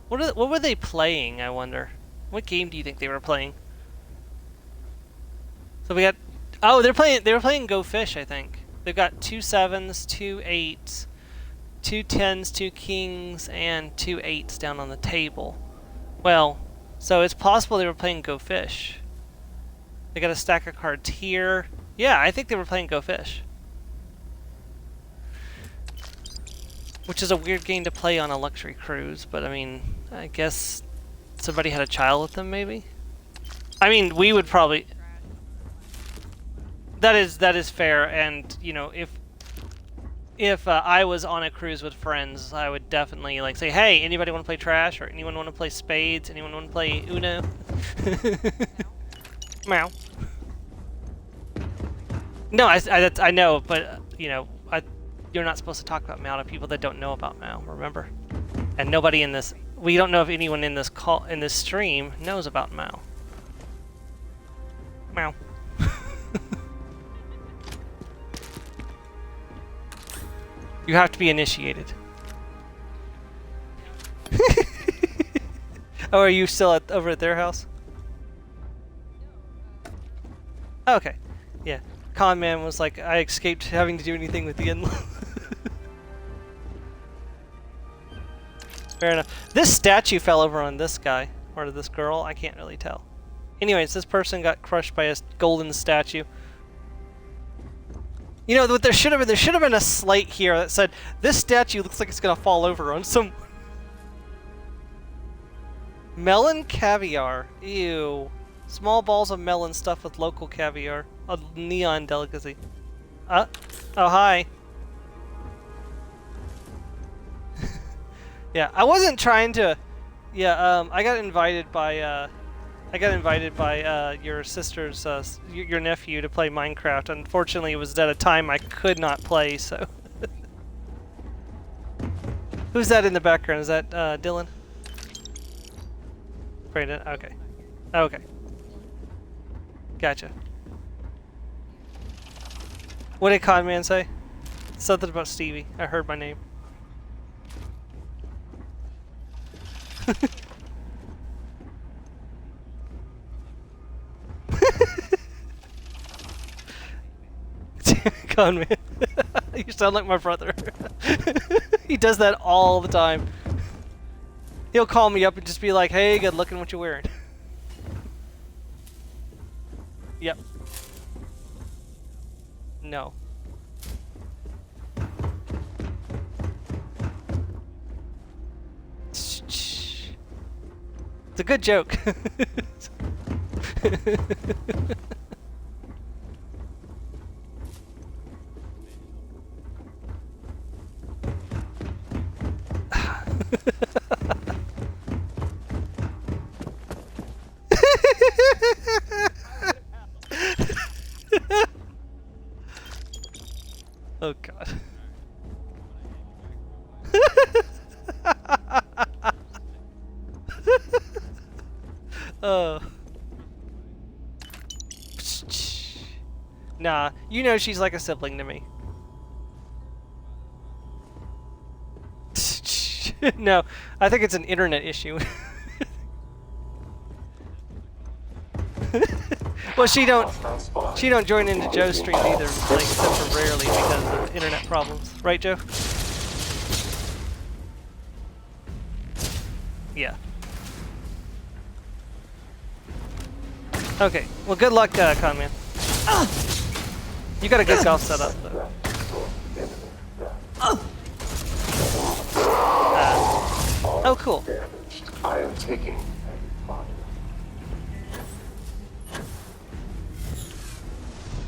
What were they playing, I wonder? What game do you think they were playing? So we got, oh, they were playing Go Fish, I think. They've got 2 7s, 2 8s, 2 10s, 2 kings, and 2 8s down on the table. Well, so it's possible they were playing Go Fish. They got a stack of cards here. Yeah, I think they were playing Go Fish. Which is a weird game to play on a luxury cruise, but I mean, I guess somebody had a child with them, maybe? I mean, we would probably... That is fair, and you know, if I was on a cruise with friends, I would definitely like say, "Hey, anybody want to play trash? Or anyone want to play spades? Anyone want to play Uno?" Meow. No, I know, but you know, you're not supposed to talk about Meow to people that don't know about Meow. Remember, and nobody in this, we don't know if anyone in this stream knows about Meow. Meow. You have to be initiated. Oh, are you still over at their house? Okay. Yeah. Con Man was like, I escaped having to do anything with the in-law. Fair enough. This statue fell over on this guy, or this girl, I can't really tell. Anyways, this person got crushed by a golden statue. You know what there should have been a slate here that said, this statue looks like it's gonna fall over on someone. Melon caviar. Ew. Small balls of melon stuffed with local caviar. A neon delicacy. Oh hi. Yeah, I wasn't trying to. Yeah, I got invited by your sister's, your nephew to play Minecraft. Unfortunately, it was at a time I could not play, so. Who's that in the background? Is that Dylan? Brandon. Okay. Okay. Gotcha. What did Conman say? Something about Stevie. I heard my name. Conman. You sound like my brother. He does that all the time. He'll call me up and just be like, hey, good looking, what you wearing? Yep. No. It's a good joke. Oh god. Oh. Nah, you know she's like a sibling to me. No, I think it's an internet issue. Well, she don't join into Joe's stream either, like, except for rarely because of internet problems. Right, Joe? Yeah. Okay. Well, good luck, Conman. You got a good golf setup, though. Oh, cool. I am taking.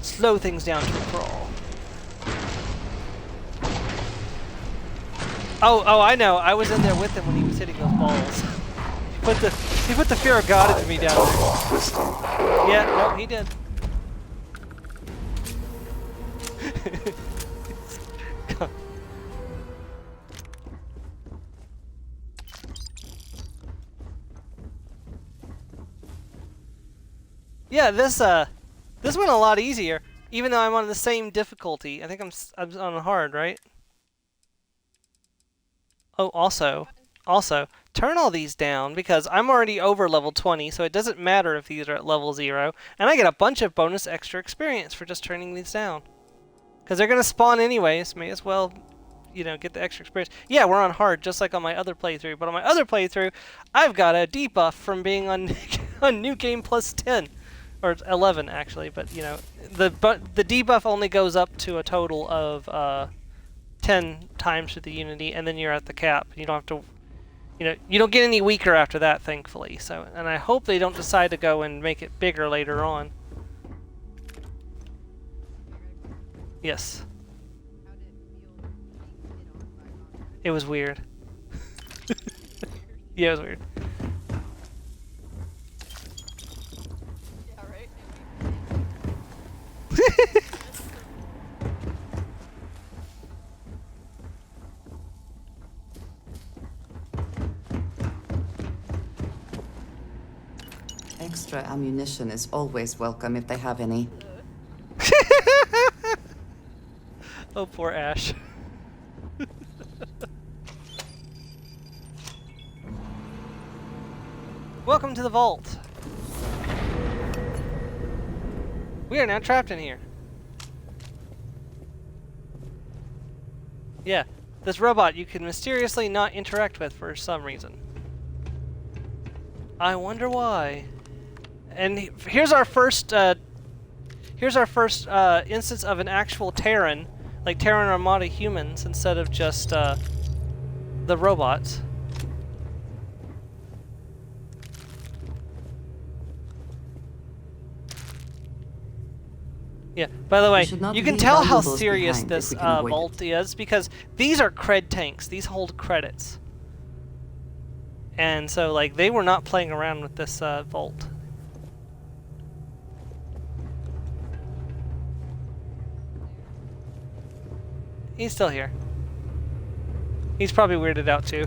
Slow things down to a crawl. Oh, I know. I was in there with him when he was hitting those balls. He put the fear of God into me down there. Yeah, no, he did. Yeah, this went a lot easier, even though I'm on the same difficulty. I think I'm on hard, right? Oh, also, turn all these down because I'm already over level 20, so it doesn't matter if these are at level 0, and I get a bunch of bonus extra experience for just turning these down. Because they're gonna spawn anyways, may as well, you know, get the extra experience. Yeah, we're on hard, just like on my other playthrough, but on my other playthrough, I've got a debuff from being on on New Game Plus 10. Or 11 actually, but you know, the debuff only goes up to a total of 10 times for the Unity, and then you're at the cap. You don't have to, you know, you don't get any weaker after that, thankfully. So, and I hope they don't decide to go and make it bigger later on. Yes. It was weird. Yeah, it was weird. Extra ammunition is always welcome if they have any. Oh, poor Ash. Welcome to the vault. We are now trapped in here. Yeah, this robot you can mysteriously not interact with for some reason. I wonder why. And here's our first instance of an actual Terran, like Terran Armada humans instead of just the robots. Yeah, by the way, you can tell how serious this vault is because these are cred tanks. These hold credits. And so, like, they were not playing around with this vault. He's still here. He's probably weirded out too.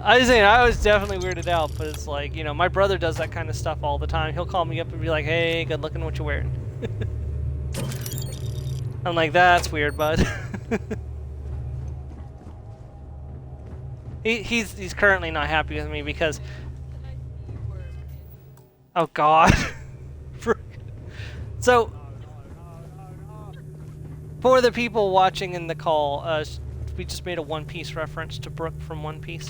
I was saying, I was definitely weirded out, but it's like, you know, my brother does that kind of stuff all the time. He'll call me up and be like, hey, good looking what you're wearing. I'm like, that's weird, bud. He's currently not happy with me because... Oh, God. So, for the people watching in the call, we just made a One Piece reference to Brooke from One Piece.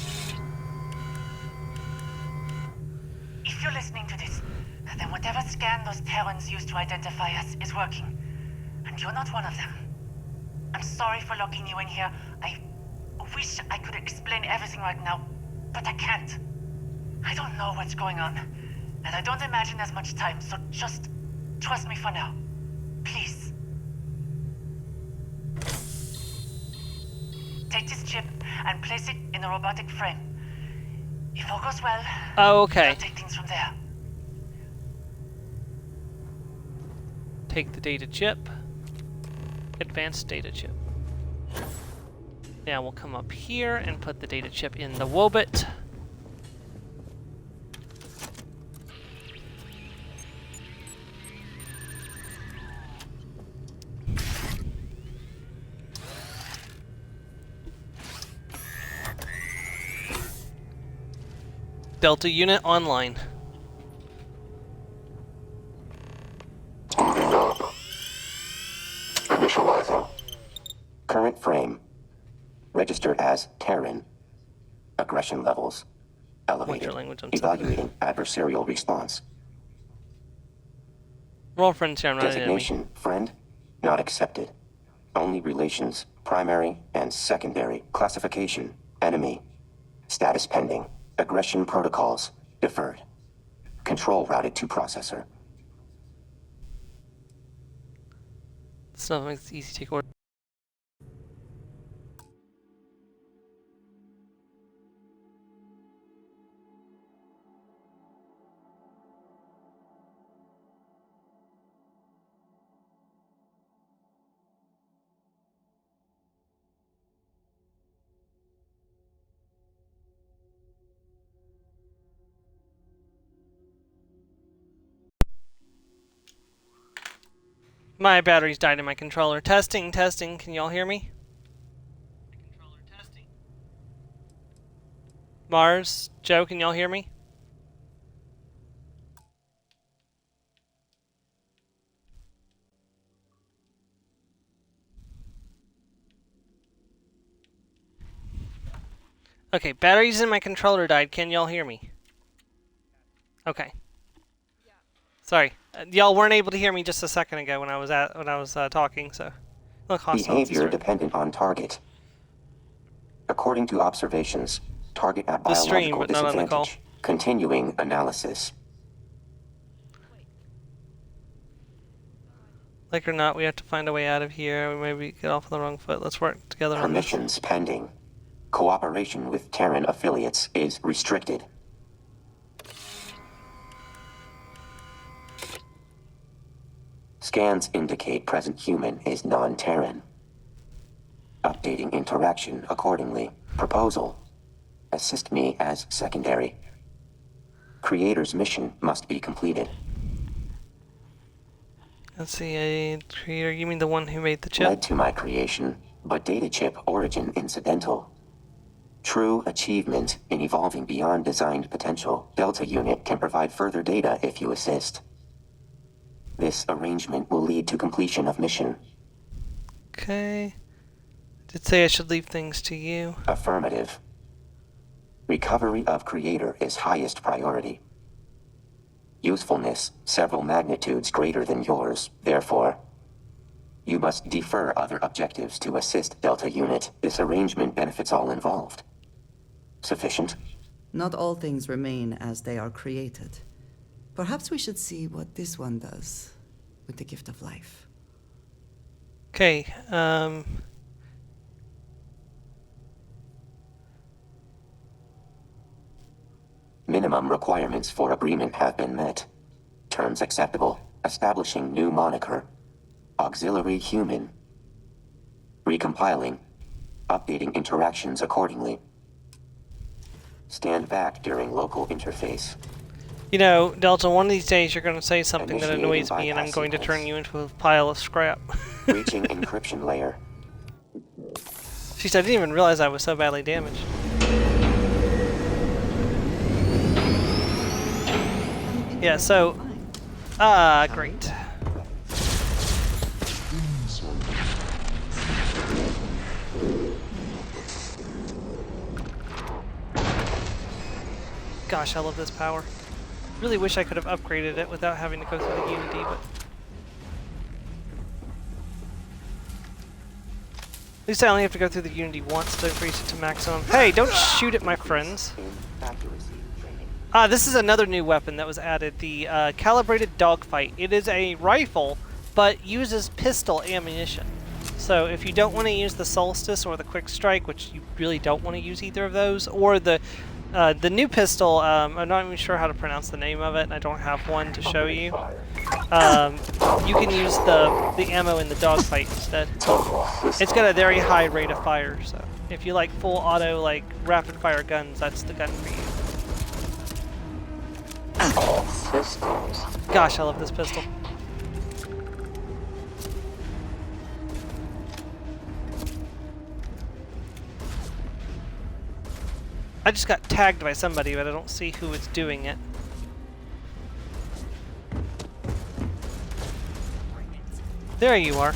If you're listening to this, then whatever scan those Terrans used to identify us is working. And you're not one of them. I'm sorry for locking you in here. I wish I could explain everything right now, but I can't. I don't know what's going on, and I don't imagine there's much time, so just trust me for now. Please. Take this chip and place it in a robotic frame. If all goes well, oh, okay. I'll take things from there. Take the data chip. Advanced data chip. Now we'll come up here and put the data chip in the Wobit. Delta unit online. Moving up. Initializing. Current frame. Registered as Terran. Aggression levels. Elevated. Evaluating adversarial response. Roll frontier, I'm not an enemy. Designation, friend, not accepted. Only relations, primary and secondary. Classification, enemy. Status pending. Aggression protocols, deferred. Control routed to processor. It's not like it's easy to take order. My batteries died in my controller. Testing, testing. Can y'all hear me? Controller testing. Mars, Joe, can y'all hear me? Okay, batteries in my controller died. Can y'all hear me? Okay. Sorry, y'all weren't able to hear me just a second ago when I was talking. So, look, behavior dependent on target. According to observations, target at biological stream, but not on the call. disadvantage. Continuing analysis. Like or not, we have to find a way out of here. We maybe get off on the wrong foot. Let's work together on this. Permissions pending. Cooperation with Terran affiliates is restricted. Scans indicate present human is non-Terran. Updating interaction accordingly. Proposal. Assist me as secondary. Creator's mission must be completed. Let's see, a creator, you mean the one who made the chip? Led to my creation, but data chip origin incidental. True achievement in evolving beyond designed potential. Delta Unit can provide further data if you assist. This arrangement will lead to completion of mission. Okay. Did say I should leave things to you. Affirmative. Recovery of Creator is highest priority. Usefulness several magnitudes greater than yours, therefore. You must defer other objectives to assist Delta Unit. This arrangement benefits all involved. Sufficient? Not all things remain as they are created. Perhaps we should see what this one does with the gift of life. Okay, Minimum requirements for agreement have been met. Terms acceptable. Establishing new moniker. Auxiliary human. Recompiling. Updating interactions accordingly. Stand back during local interface. you know, Delta, one of these days you're going to say something that Initiating annoys me and I'm going to turn you into a pile of scrap. Reaching encryption layer. Jeez, I didn't even realize I was so badly damaged. Yeah, so, great. Gosh, I love this power. Really wish I could have upgraded it without having to go through the Unity, but... At least I only have to go through the Unity once to increase it to maximum. Hey, don't shoot at my friends! This is another new weapon that was added, the Calibrated Dogfight. It is a rifle, but uses pistol ammunition. So if you don't want to use the Solstice or the Quick Strike, which you really don't want to use either of those, or the new pistol, I'm not even sure how to pronounce the name of it, and I don't have one to show you. You can use the ammo in the dogfight instead. It's got a very high rate of fire, so if you like full auto, like rapid fire guns, that's the gun for you. Gosh, I love this pistol. I just got tagged by somebody, but I don't see who is doing it. There you are.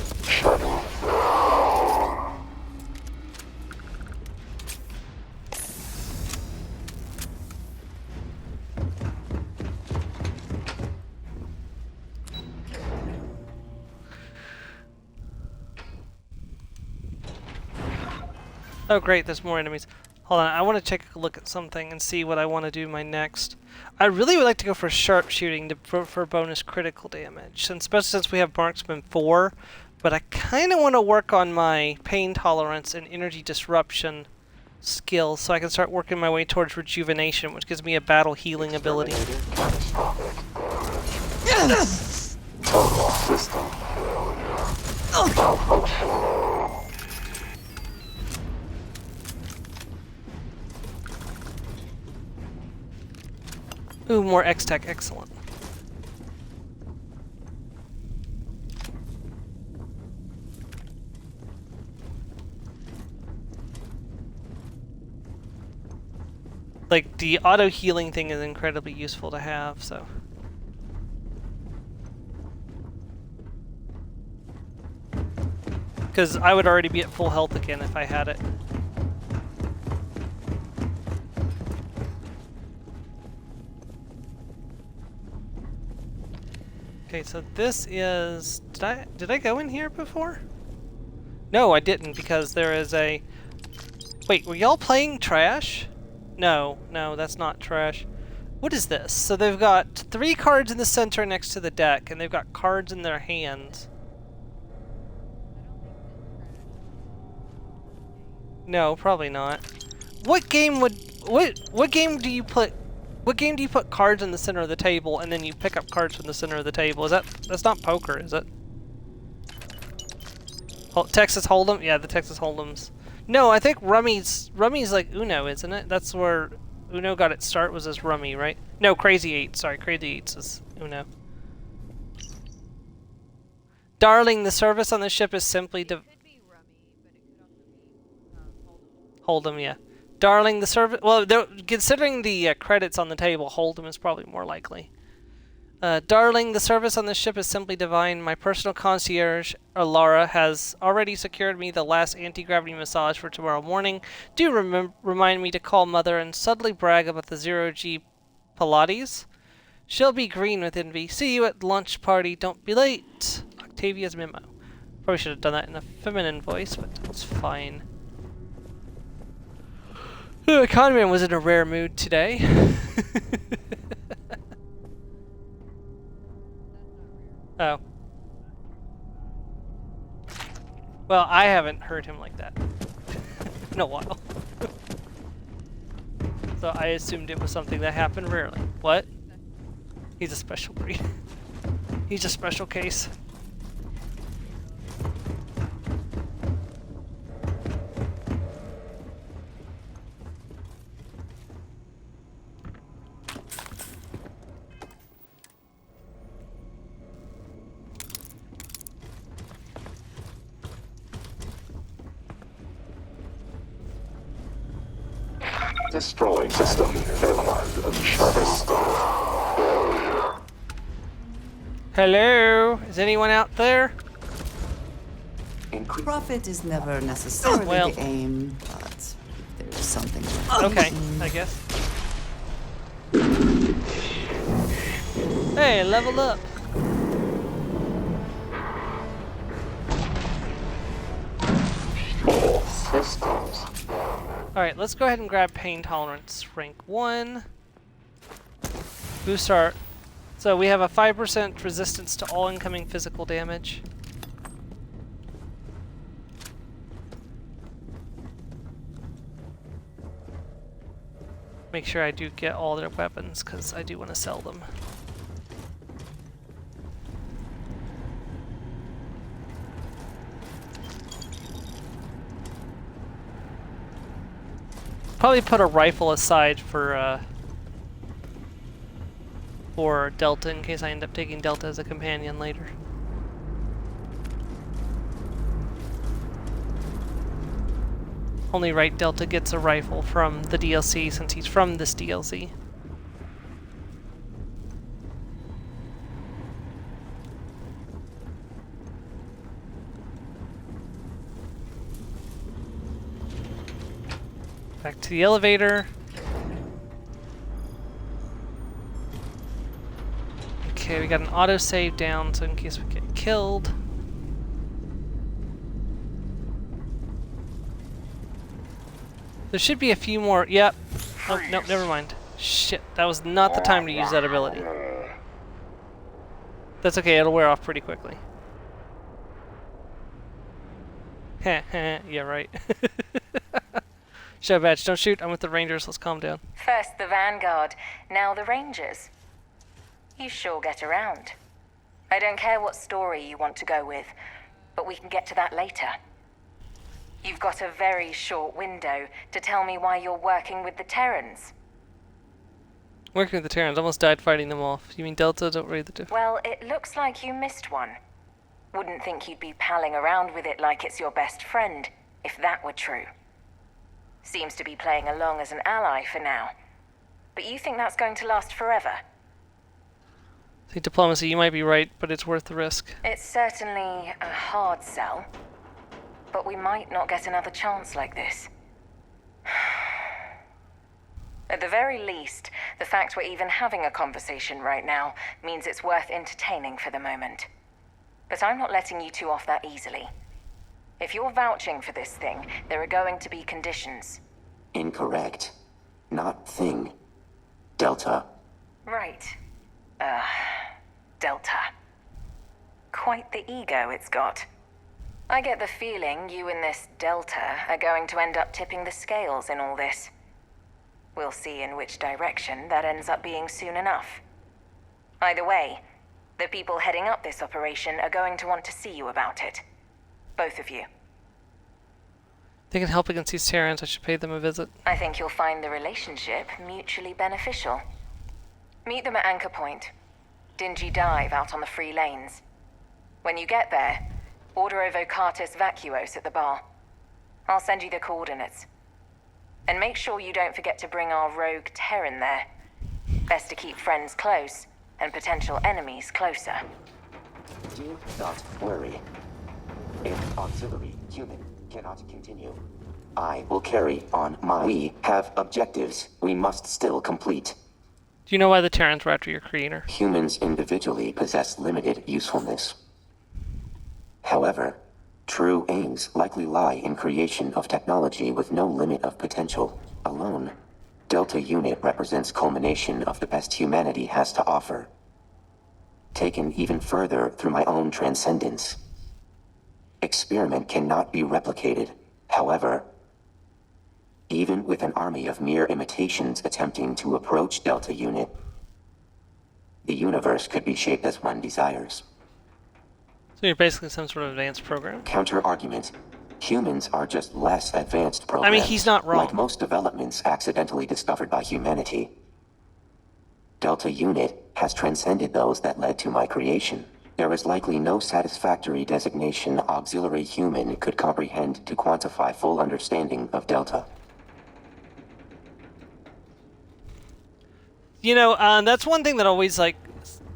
Oh great, there's more enemies. Hold on, I want to take a look at something and see what I want to do my next. I really would like to go for sharpshooting for bonus critical damage, especially since we have Marksman 4, but I kind of want to work on my pain tolerance and energy disruption skills so I can start working my way towards rejuvenation, which gives me a battle healing ability. Ooh, more X-Tech, excellent. Like, the auto-healing thing is incredibly useful to have, so... Because I would already be at full health again if I had it. Okay, so this is... Did I go in here before? No, I didn't, because there is a... Wait, were y'all playing trash? No, that's not trash. What is this? So they've got 3 cards in the center next to the deck, and they've got cards in their hands. No, probably not. What game would... What game do you put... What game do you put cards in the center of the table and then you pick up cards from the center of the table? That's not poker, is it? Texas Hold'em? Yeah, the Texas Hold'ems. No, I think Rummy's like Uno, isn't it? That's where Uno got its start, was as Rummy, right? No, Crazy 8. Sorry, Crazy 8 is Uno. Darling, the service on the ship is simply Hold'em, yeah. Darling, the service... Well, considering the credits on the table, Hold'em is probably more likely. Darling, the service on this ship is simply divine. My personal concierge, Lara, has already secured me the last anti-gravity massage for tomorrow morning. Do remind me to call Mother and subtly brag about the 0G Pilates. She'll be green with envy. See you at lunch party. Don't be late. Octavia's memo. Probably should have done that in a feminine voice, but it's fine. Conman was in a rare mood today. Oh. Well, I haven't heard him like that in a while. So I assumed it was something that happened rarely. What? He's a special breed. He's a special case. Destroy system failure. Hello? Is anyone out there? Profit is never necessarily the aim, but there's something to Okay, I guess. Hey, level up. Systems. Alright, let's go ahead and grab pain tolerance. Rank 1. Boost our... So we have a 5% resistance to all incoming physical damage. Make sure I do get all their weapons, because I do want to sell them. Probably put a rifle aside for Delta in case I end up taking Delta as a companion later. Only right Delta gets a rifle from the DLC since he's from this DLC. Back to the elevator. Okay, we got an autosave down, so in case we get killed. There should be a few more. Yep. Oh, no, never mind. Shit, that was not the time to use that ability. That's okay, it'll wear off pretty quickly. Heh, heh, yeah, right. Show badge, don't shoot, I'm with the Rangers, let's calm down. First the Vanguard, now the Rangers. You sure get around. I don't care what story you want to go with, but we can get to that later. You've got a very short window to tell me why you're working with the Terrans. Working with the Terrans, almost died fighting them off. You mean Delta? Don't read the difference. Well, it looks like you missed one. Wouldn't think you'd be palling around with it like it's your best friend, if that were true. Seems to be playing along as an ally for now. But you think that's going to last forever? I think diplomacy, you might be right, but it's worth the risk. It's certainly a hard sell. But we might not get another chance like this. At the very least, the fact we're even having a conversation right now means it's worth entertaining for the moment. But I'm not letting you two off that easily. If you're vouching for this thing, there are going to be conditions. Incorrect. Not thing. Delta. Right. Delta. Quite the ego it's got. I get the feeling you and this Delta are going to end up tipping the scales in all this. We'll see in which direction that ends up being soon enough. Either way, the people heading up this operation are going to want to see you about it. Both of you. They can help against these Terrans, I should pay them a visit. I think you'll find the relationship mutually beneficial. Meet them at Anchor Point. Dingy dive out on the free lanes. When you get there, order a Vocatus Vacuos at the bar. I'll send you the coordinates. And make sure you don't forget to bring our rogue Terran there. Best to keep friends close, and potential enemies closer. Do not worry. If auxiliary human cannot continue, I will carry on my... We have objectives we must still complete. Do you know why the Terrans were after your creator? Humans individually possess limited usefulness. However, true aims likely lie in creation of technology with no limit of potential. Alone, Delta Unit represents culmination of the best humanity has to offer. Taken even further through my own transcendence. Experiment cannot be replicated. However, even with an army of mere imitations attempting to approach Delta Unit, the universe could be shaped as one desires. So you're basically some sort of advanced program? Counter-argument. Humans are just less advanced programs. I mean, he's not wrong. Like most developments accidentally discovered by humanity. Delta Unit has transcended those that led to my creation. There is likely no satisfactory designation auxiliary human could comprehend to quantify full understanding of Delta. You know, that's one thing that always, like,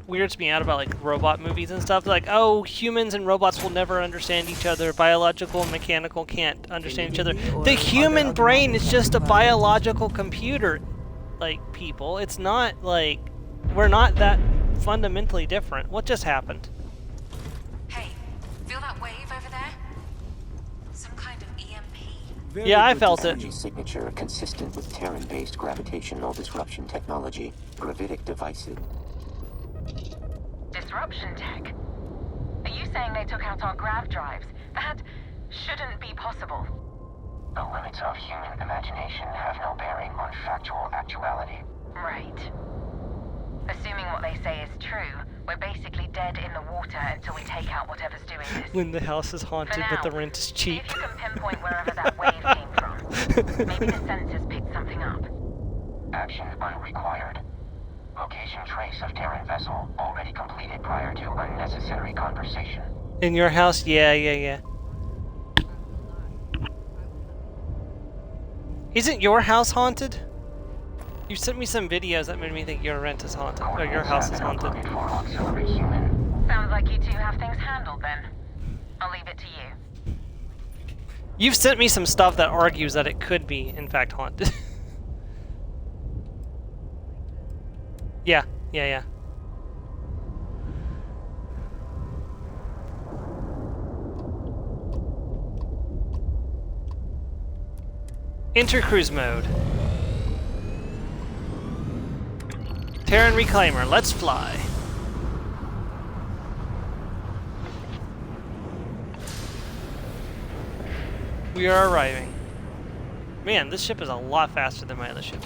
weirds me out about, like, robot movies and stuff. Like, oh, humans and robots will never understand each other. Biological and mechanical can't understand each other. The human brain is just a biological computer, like, people. It's not, like, we're not that fundamentally different. What just happened? Hey, feel that wave over there? Some kind of EMP. Yeah, I felt it. Energy signature consistent with Terran-based gravitational disruption technology. Gravitic devices. Disruption tech? Are you saying they took out our grav drives? That shouldn't be possible. The limits of human imagination have no bearing on factual actuality. Right. Assuming what they say is true, we're basically dead in the water until we take out whatever's doing this. When the house is haunted, now, but the rent is cheap. See if you can pinpoint wherever that wave came from. Maybe the sensors picked something up. Action unrequired. Location trace of Terran vessel already completed prior to unnecessary conversation. In your house? Yeah. Isn't your house haunted? You sent me some videos that made me think your rent is haunted, or your house is haunted. Sounds like you two have things handled then. I'll leave it to you. You've sent me some stuff that argues that it could be, in fact, haunted. Yeah. Enter cruise mode. Terran Reclaimer, let's fly. We are arriving. Man, this ship is a lot faster than my other ship.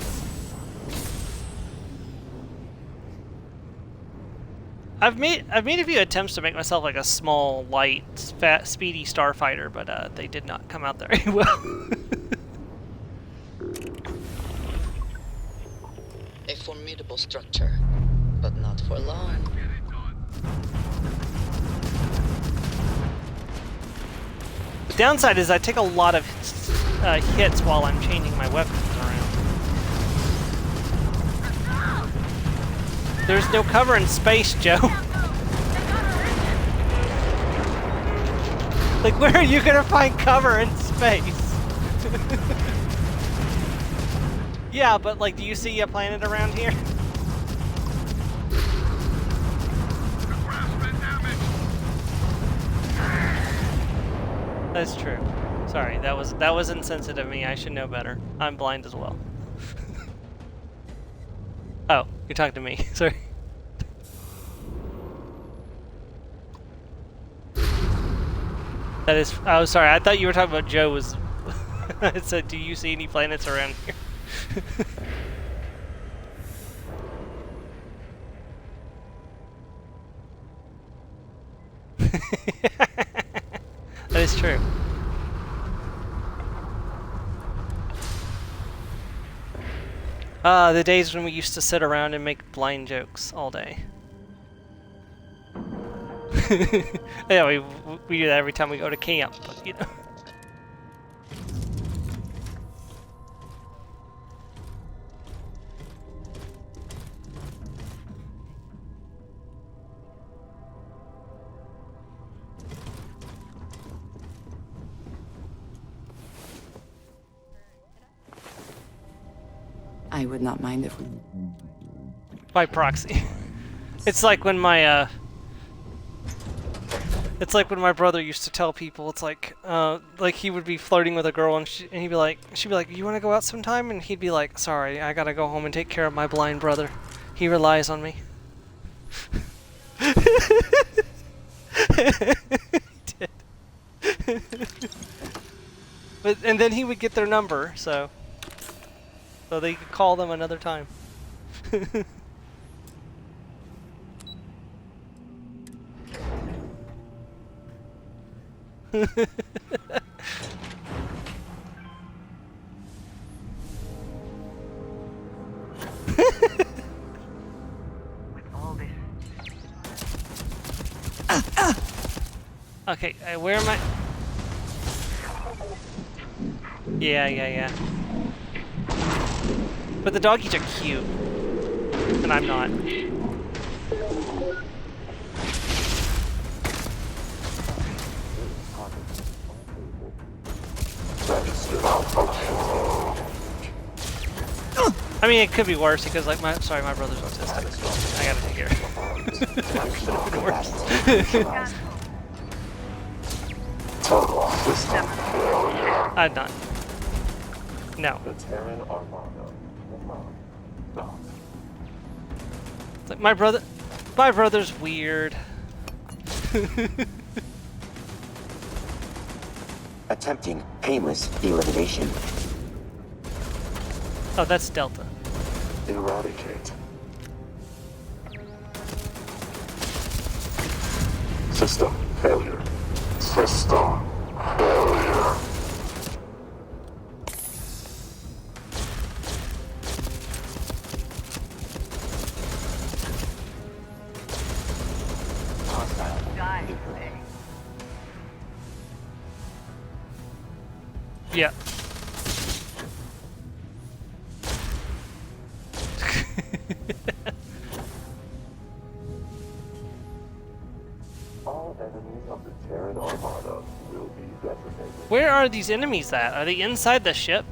I've made a few attempts to make myself like a small, light, fat, speedy starfighter, but they did not come out very well. A formidable structure, but not for long. The downside is I take a lot of hits while I'm changing my weapons around. There's no cover in space, Joe. Like, where are you gonna find cover in space? Yeah, but like, do you see a planet around here? That's true. Sorry, that was insensitive of me. I should know better. I'm blind as well. Oh, you're talking to me. Sorry. That is. Oh, sorry. I thought you were talking about Joe. Was I said, do you see any planets around here? That is true. The days when we used to sit around and make blind jokes all day. Yeah, we do that every time we go to camp, but, you know. I would not mind if we... By proxy. It's like when my it's like when my brother used to tell people, it's like he would be flirting with a girl and she'd be like, you want to go out sometime? And he'd be like, sorry, I gotta go home and take care of my blind brother. He relies on me. He did. And then he would get their number, so they could call them another time. Okay, where am I? Yeah. But the doggies are cute. And I'm not. I mean, it could be worse because, like, my brother's autistic. I gotta take care of it. Could have been worse. Total system failure. I'm not. No. The Terran Armada. No. It's like my brother's weird. Attempting painless elimination. Oh, that's Delta. Eradicate. System failure. System failure. Yeah. All enemies of the Terran Armada will be decimated. Where are these enemies at? Are they inside the ship?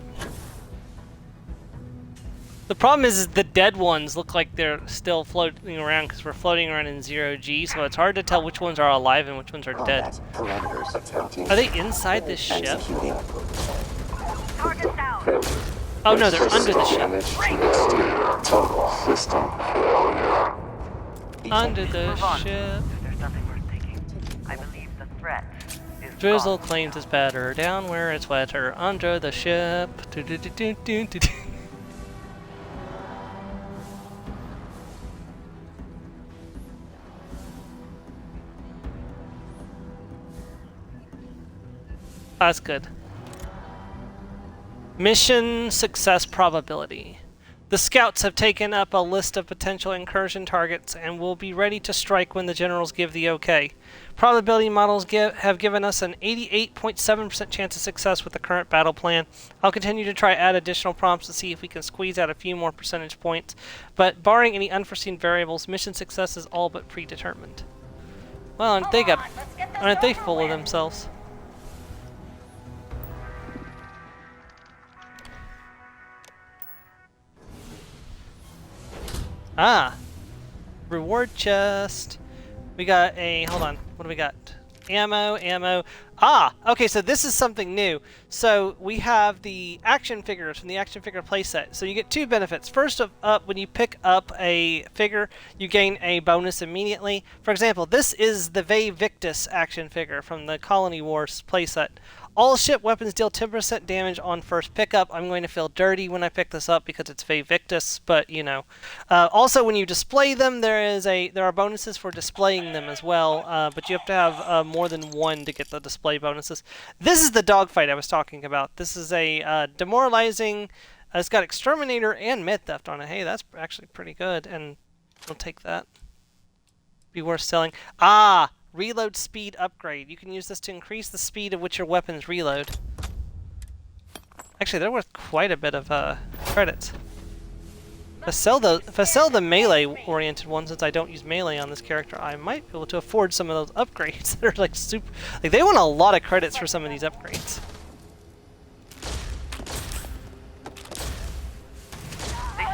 The problem is the dead ones look like they're still floating around because we're floating around in 0G, so it's hard to tell which ones are alive and which ones are dead. Are they inside this ship? Oh no, they're under the ship. Total system failure. Under the ship. There's nothing worth taking. I believe the threat is Drizzle gone. claims it's better down where it's wetter under the ship. That's good. Mission success probability. The scouts have taken up a list of potential incursion targets and will be ready to strike when the generals give the okay. Probability models have given us an 88.7% chance of success with the current battle plan. I'll continue to try add additional prompts to see if we can squeeze out a few more percentage points, but barring any unforeseen variables, mission success is all but predetermined. Well, aren't they full of themselves? Ah! Reward chest. We got a, hold on, what do we got? Ammo. Ah! Okay, so this is something new. So we have the action figures from the action figure playset. So you get two benefits. First up, when you pick up a figure, you gain a bonus immediately. For example, this is the vaction action figure from the Colony Wars playset. All ship weapons deal 10% damage on first pickup. I'm going to feel dirty when I pick this up because it's vaction, but you know. Also, when you display them, there are bonuses for displaying them as well, but you have to have more than one to get the display bonuses. This is the dogfight I was talking about. This is a demoralizing. It's got exterminator and mid theft on it. Hey, that's actually pretty good, and we'll take that. Be worth selling. Ah. Reload speed upgrade. You can use this to increase the speed at which your weapons reload. Actually, they're worth quite a bit of credits. If I sell the melee-oriented ones, since I don't use melee on this character, I might be able to afford some of those upgrades that are like super. Like they want a lot of credits for some of these upgrades. The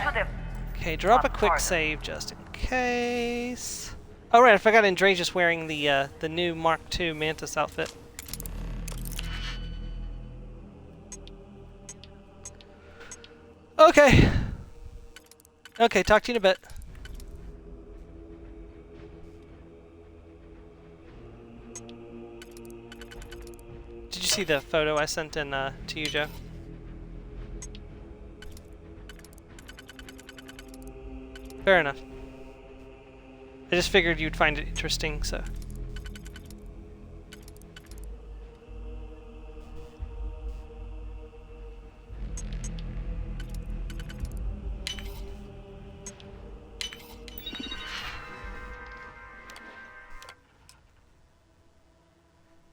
Okay, drop a quick save just in case. Oh right, I forgot Andre's just wearing the new Mark II Mantis outfit. Okay. Okay, talk to you in a bit. Did you see the photo I sent in to you, Joe? Fair enough. I just figured you'd find it interesting, so.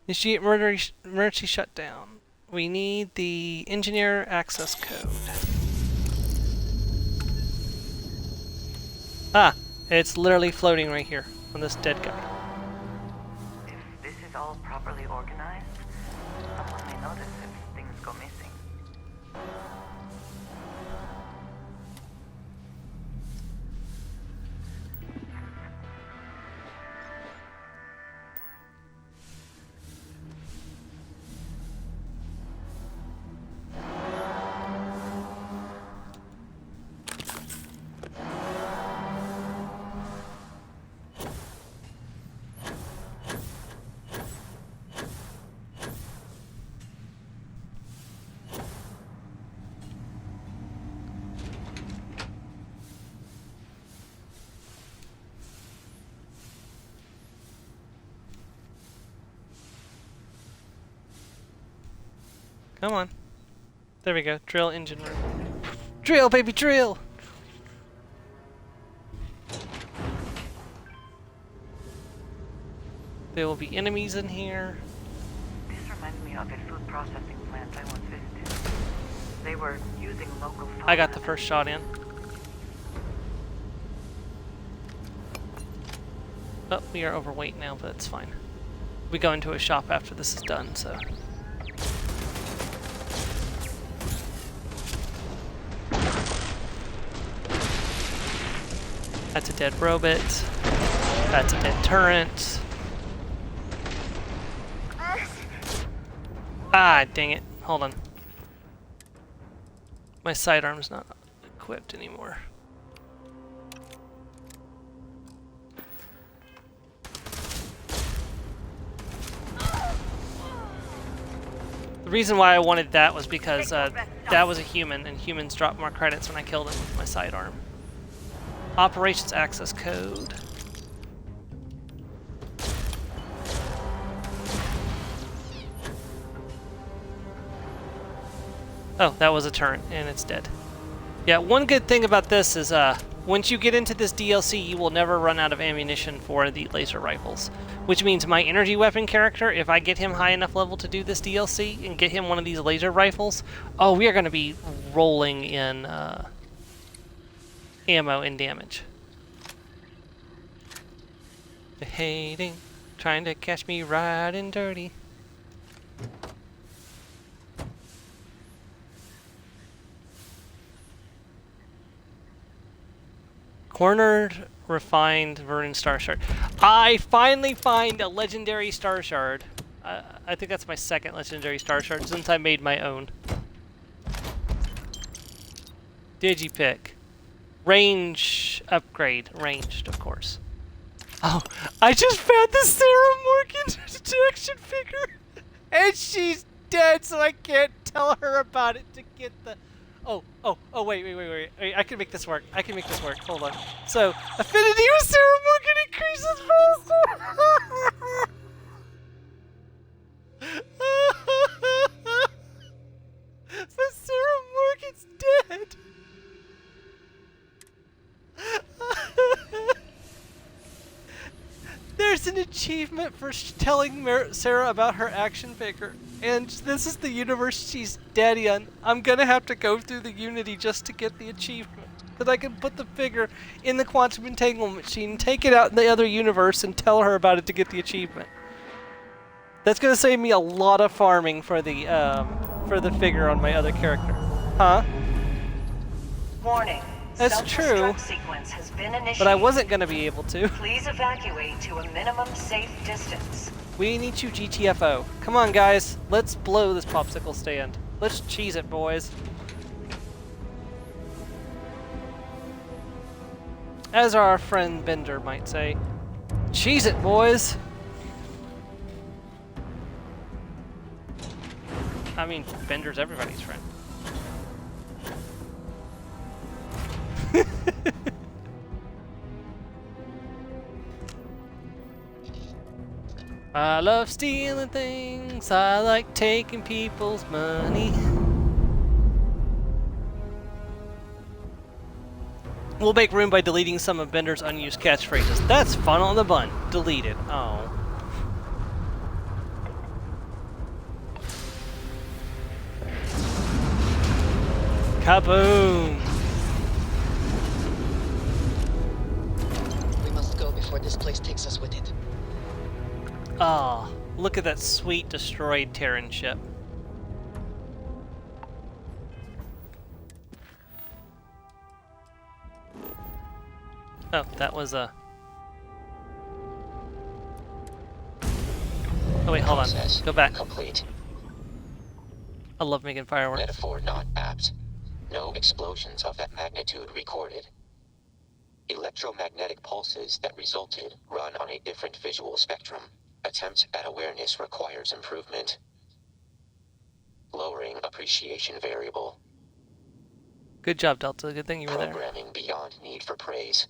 Initiate emergency shutdown. We need the engineer access code. Ah, it's literally floating right here on this dead guy. If this is all properly organized, someone may notice if things go missing. Come on. There we go. Drill engine room. Drill, baby, drill! There will be enemies in here. This reminds me of a food processing plant I once visited. They were using local fauna. I got the first shot in. Oh, we are overweight now, but it's fine. We go into a shop after this is done, so. That's a dead robot. That's a dead turret. Ah, dang it. Hold on. My sidearm's not equipped anymore. The reason why I wanted that was because that was a human, and humans drop more credits when I kill them with my sidearm. Operations access code. Oh, that was a turret, and it's dead. Yeah, one good thing about this is once you get into this DLC, you will never run out of ammunition for the laser rifles. Which means my energy weapon character, if I get him high enough level to do this DLC and get him one of these laser rifles, oh, we are going to be rolling in ammo and damage. Hating, trying to catch me riding dirty. Cornered, refined, Vernon Star Shard. I finally find a legendary Star Shard. I think that's my second legendary Star Shard since I made my own. Digipick. Range upgrade. Ranged, of course. Oh, I just found the Sarah Morgan detection figure! And she's dead, so I can't tell her about it to get the... Oh, wait. I can make this work. Hold on. So, affinity with Sarah Morgan increases faster! But Sarah Morgan's dead! There's an achievement for telling Sarah about her action figure, and this is the universe she's dead in. I'm gonna have to go through the Unity just to get the achievement, because I can put the figure in the quantum entanglement machine, take it out in the other universe, and tell her about it to get the achievement. That's gonna save me a lot of farming for the figure on my other character. Huh? Warning. That's true. Sequence has been But I wasn't going to be able to. Please evacuate to a minimum safe distance. We need you, GTFO. Come on, guys. Let's blow this popsicle stand. Let's cheese it, boys. As our friend Bender might say, cheese it, boys. I mean, Bender's everybody's friend. I love stealing things. I like taking people's money. We'll make room by deleting some of Bender's unused catchphrases. That's fun on the bun. Deleted. Oh. Kaboom! We must go before this place takes us with it. Ah, look at that sweet destroyed Terran ship. Oh, that was a... Oh wait, hold on. Go back. Complete. I love making fireworks. Metaphor not apt. No explosions of that magnitude recorded. Electromagnetic pulses that resulted run on a different visual spectrum. Attempts at awareness requires improvement. Lowering appreciation variable. Good job, Delta. Good thing you were there. Programming beyond need for praise.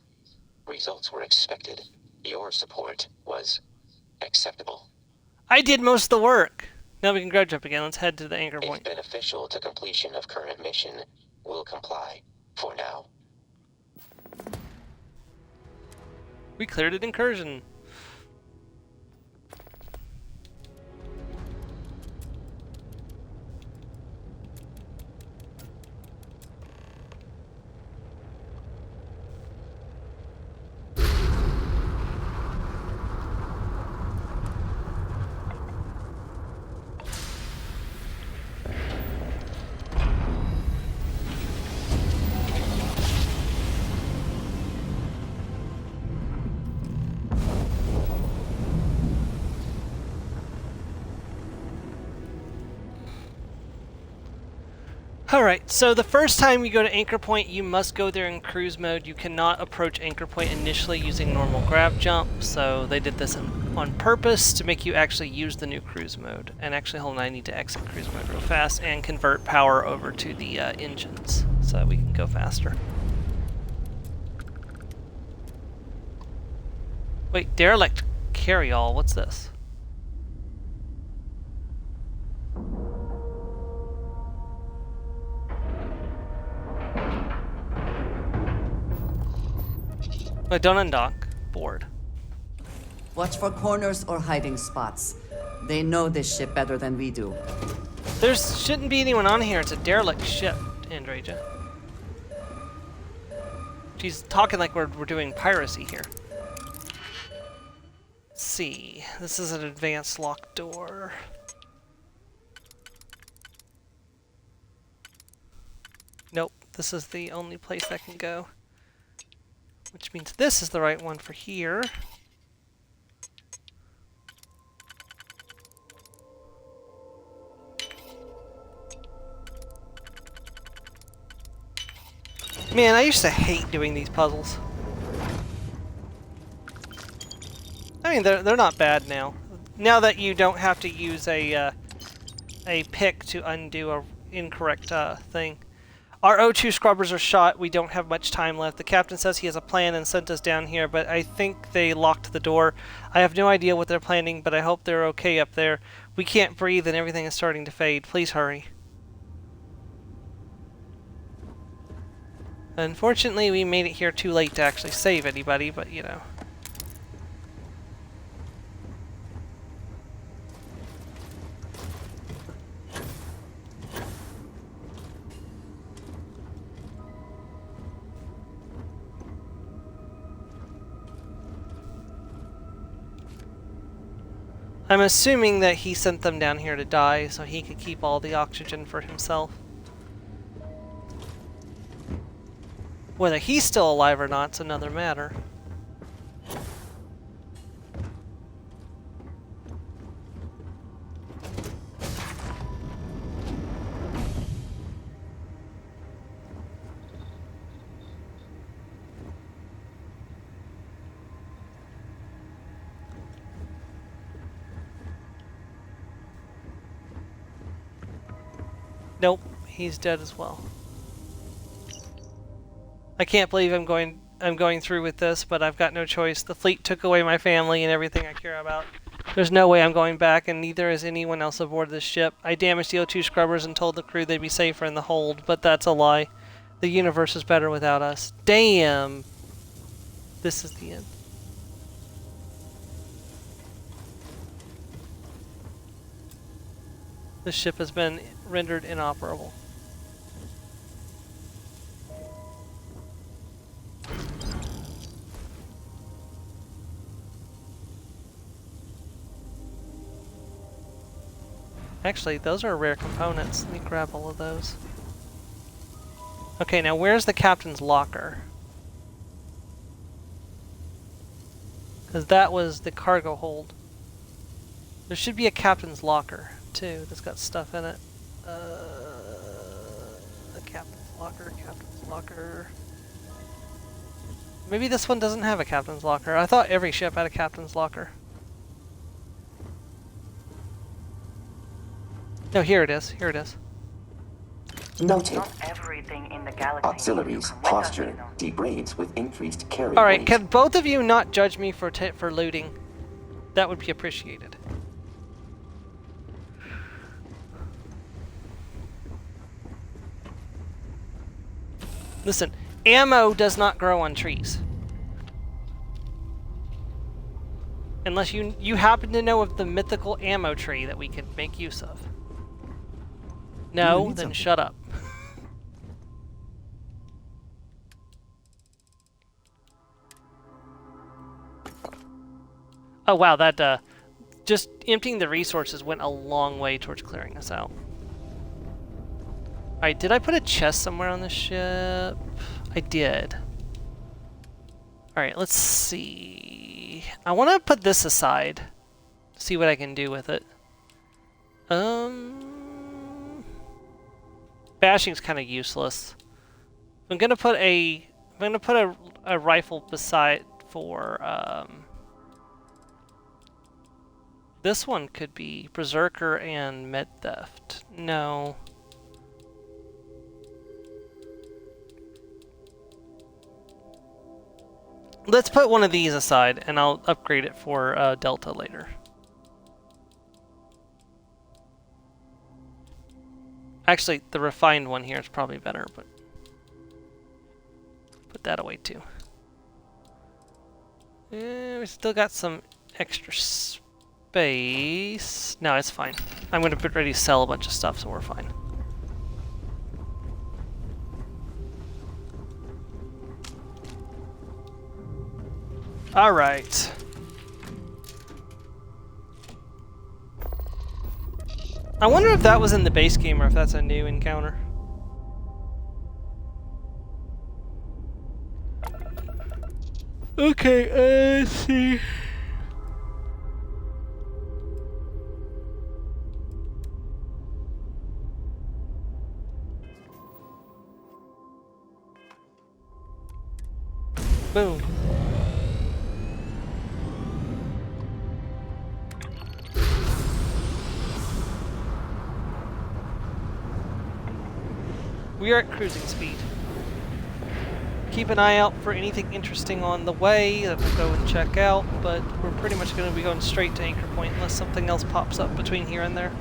Results were expected. Your support was acceptable. I did most of the work. Now we can grab jump again. Let's head to the anchor point. If beneficial to completion of current mission, will comply for now. We cleared an incursion. Alright, so the first time you go to anchor point, you must go there in cruise mode. You cannot approach anchor point initially using normal grav jump, so they did this on purpose to make you actually use the new cruise mode. And actually, hold on, I need to exit cruise mode real fast and convert power over to the engines so we can go faster. Wait, derelict carry-all, what's this? Wait, don't undock. Board. Watch for corners or hiding spots. They know this ship better than we do. There shouldn't be anyone on here. It's a derelict ship, Andreja. She's talking like we're doing piracy here. Let's see. This is an advanced locked door. Nope. This is the only place that can go. Which means this is the right one for here. Man, I used to hate doing these puzzles. I mean, they're not bad now. Now that you don't have to use a pick to undo a incorrect thing. Our O2 scrubbers are shot. We don't have much time left. The captain says he has a plan and sent us down here, but I think they locked the door. I have no idea what they're planning, but I hope they're okay up there. We can't breathe and everything is starting to fade. Please hurry. Unfortunately, we made it here too late to actually save anybody, but you know. I'm assuming that he sent them down here to die so he could keep all the oxygen for himself. Whether he's still alive or not's another matter. Nope, he's dead as well. I can't believe I'm going through with this, but I've got no choice. The fleet took away my family and everything I care about. There's no way I'm going back, and neither is anyone else aboard this ship. I damaged the O2 scrubbers and told the crew they'd be safer in the hold, but that's a lie. The universe is better without us. Damn! This is the end. The ship has been rendered inoperable. Actually, those are rare components. Let me grab all of those. Okay, now where's the captain's locker? Because that was the cargo hold. There should be a captain's locker, too, that's got stuff in it. The captain's locker. Maybe this one doesn't have a captain's locker. I thought every ship had a captain's locker. No, here it is. Here it is. Noted. Everything in the galaxy. Auxiliaries posture degrades with increased carry All right, weight. can both of you not judge me for looting? That would be appreciated. Listen, ammo does not grow on trees. Unless you happen to know of the mythical ammo tree that we can make use of. No, then shut up. Oh wow, that just emptying the resources went a long way towards clearing us out. Alright, did I put a chest somewhere on the ship? I did. Alright, let's see. I want to put this aside. See what I can do with it. Bashing's kind of useless. I'm gonna put a rifle beside for this one could be Berserker and Med Theft. No. Let's put one of these aside and I'll upgrade it for Delta later. Actually, the refined one here is probably better, but put that away too. We still got some extra space. No, it's fine. I'm going to get ready to sell a bunch of stuff, so we're fine. All right. I wonder if that was in the base game or if that's a new encounter. Okay, let's see. Boom. We are at cruising speed. Keep an eye out for anything interesting on the way that we'll go and check out, but we're pretty much going to be going straight to Anchor Point unless something else pops up between here and there.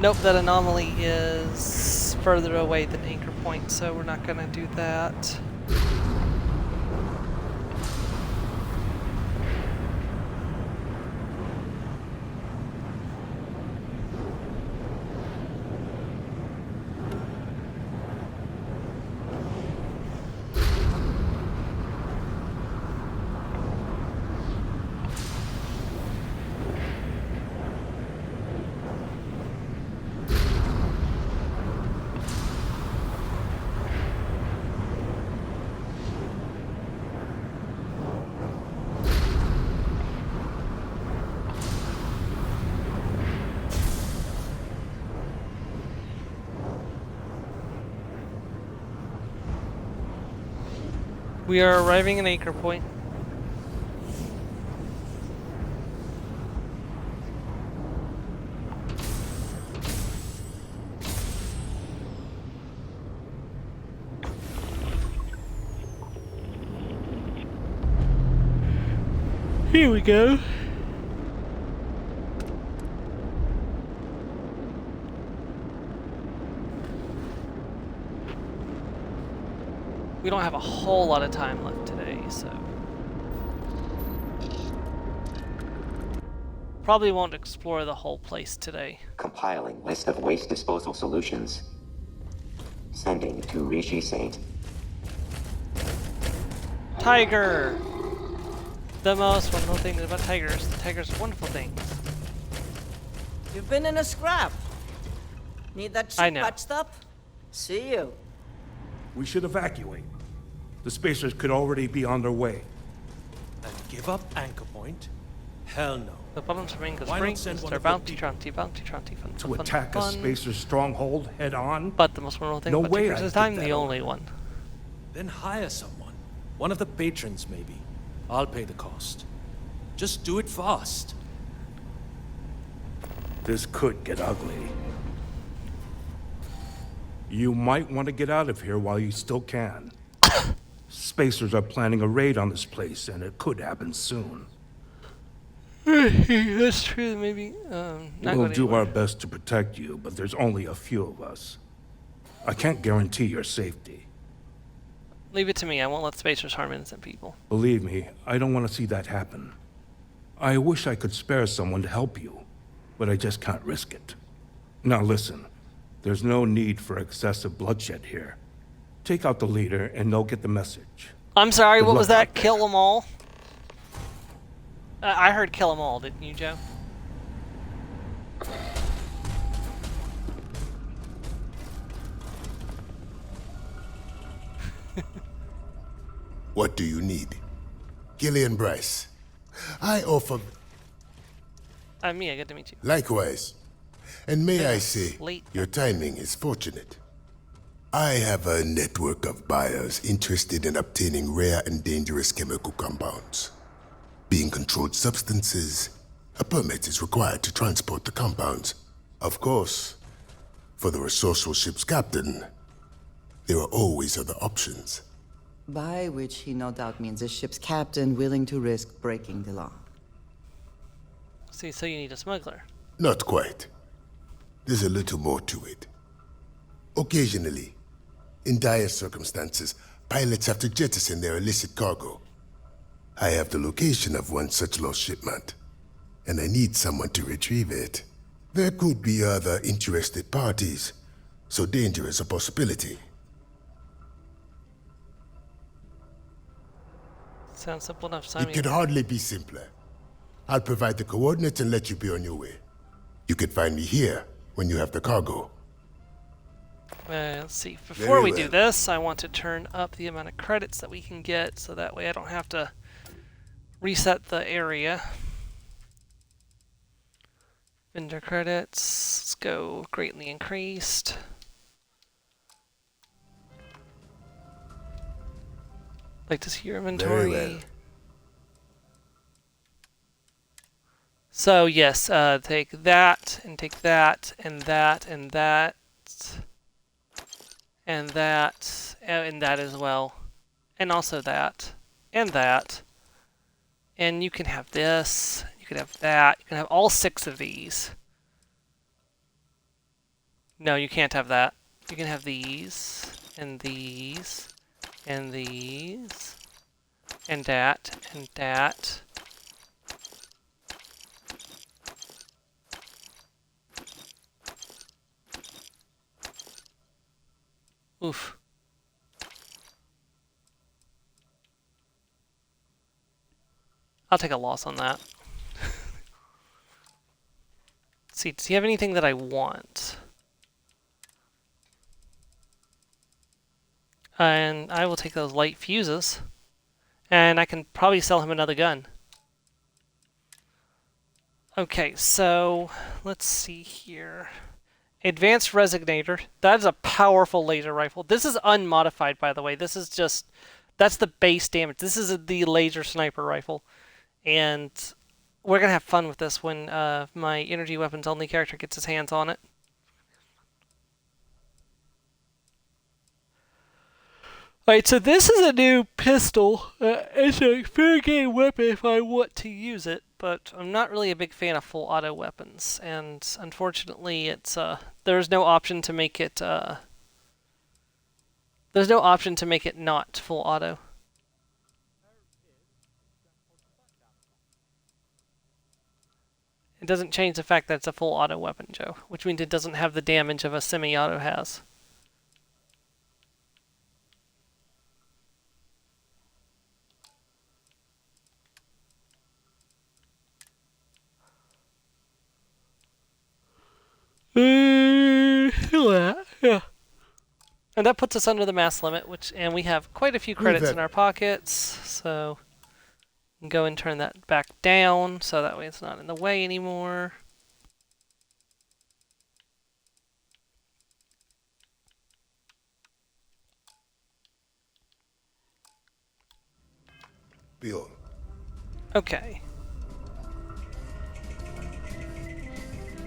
Nope, that anomaly is further away than Anchor Point, so we're not going to do that. We are arriving at anchor point. Here we go. We don't have a whole lot of time left today, so probably won't explore the whole place today. Compiling list of waste disposal solutions. Sending to Rishi Saint. Tiger! The most wonderful thing about tigers. Tigers are wonderful things. You've been in a scrap. Need that I ship know. patched up? See you. We should evacuate. The spacers could already be on their way. And give up Anchor Point? Hell no. The bottoms of Ringo Why not Spring send is one their of your bounty, fun, To attack a fun. spacer stronghold head on? But the most wonderful thing No about way tigers I'd is I'm give the that only one. Then hire someone. One of the patrons, maybe. I'll pay the cost. Just do it fast. This could get ugly. You might want to get out of here while you still can. Spacers are planning a raid on this place, and it could happen soon. That's true, maybe. Not We'll going do anywhere. our best to protect you, but there's only a few of us. I can't guarantee your safety. Leave it to me. I won't let spacers harm innocent people. Believe me, I don't want to see that happen. I wish I could spare someone to help you, but I just can't risk it. Now listen, there's no need for excessive bloodshed here. Take out the leader and they'll get the message. I'm sorry, Good what was luck that? out there. Kill them all? I heard kill them all, didn't you, Joe? What do you need? Gillian Bryce. I offer... Me, I get to meet you. Likewise. And may I Yes, say, late. your timing is fortunate. I have a network of buyers interested in obtaining rare and dangerous chemical compounds. Being controlled substances, a permit is required to transport the compounds. Of course, for the resourceful ship's captain, there are always other options. By which he no doubt means a ship's captain willing to risk breaking the law. See, so you need a smuggler. Not quite. There's a little more to it. Occasionally, in dire circumstances, pilots have to jettison their illicit cargo. I have the location of one such lost shipment, and I need someone to retrieve it. There could be other interested parties, so danger is a possibility. Sounds simple enough, Simon. It could hardly be simpler. I'll provide the coordinates and let you be on your way. You could find me here when you have the cargo. Let's see. Before we Very do well. this, I want to turn up the amount of credits that we can get, so that way I don't have to reset the area. Vendor credits. Let's go greatly increased. Like to see your inventory. Very well. So yes, take that and take that and that and that and that and that as well, and also that and that. And you can have this. You can have that. You can have all 6 of these. No, you can't have that. You can have these and these and these and that and that. Oof. I'll take a loss on that. Let's see, does he have anything that I want? And I will take those light fuses. And I can probably sell him another gun. Okay, so let's see here. Advanced Resonator. That is a powerful laser rifle. This is unmodified, by the way. This is just That's the base damage. This is the laser sniper rifle. And we're going to have fun with this when my energy weapons only character gets his hands on it. Alright, so this is a new pistol. It's a fair game weapon if I want to use it, but I'm not really a big fan of full auto weapons, and unfortunately it's there's no option to make it not full auto. It doesn't change the fact that it's a full auto weapon, Joe, which means it doesn't have the damage of a semi-auto has. Yeah. And that puts us under the mass limit, and we have quite a few credits in our pockets, so we can go and turn that back down, so that way it's not in the way anymore. Bjorn. Okay.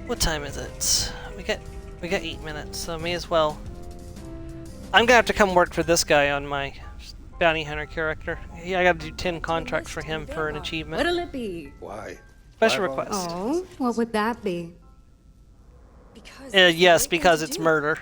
What time is it? We got 8 minutes, so may as well. I'm gonna have to come work for this guy on my bounty hunter character. Yeah, I gotta do 10 contracts for him for an achievement. What'll it be? Why? Special request. Oh, what would that be? Yes, because it's murder.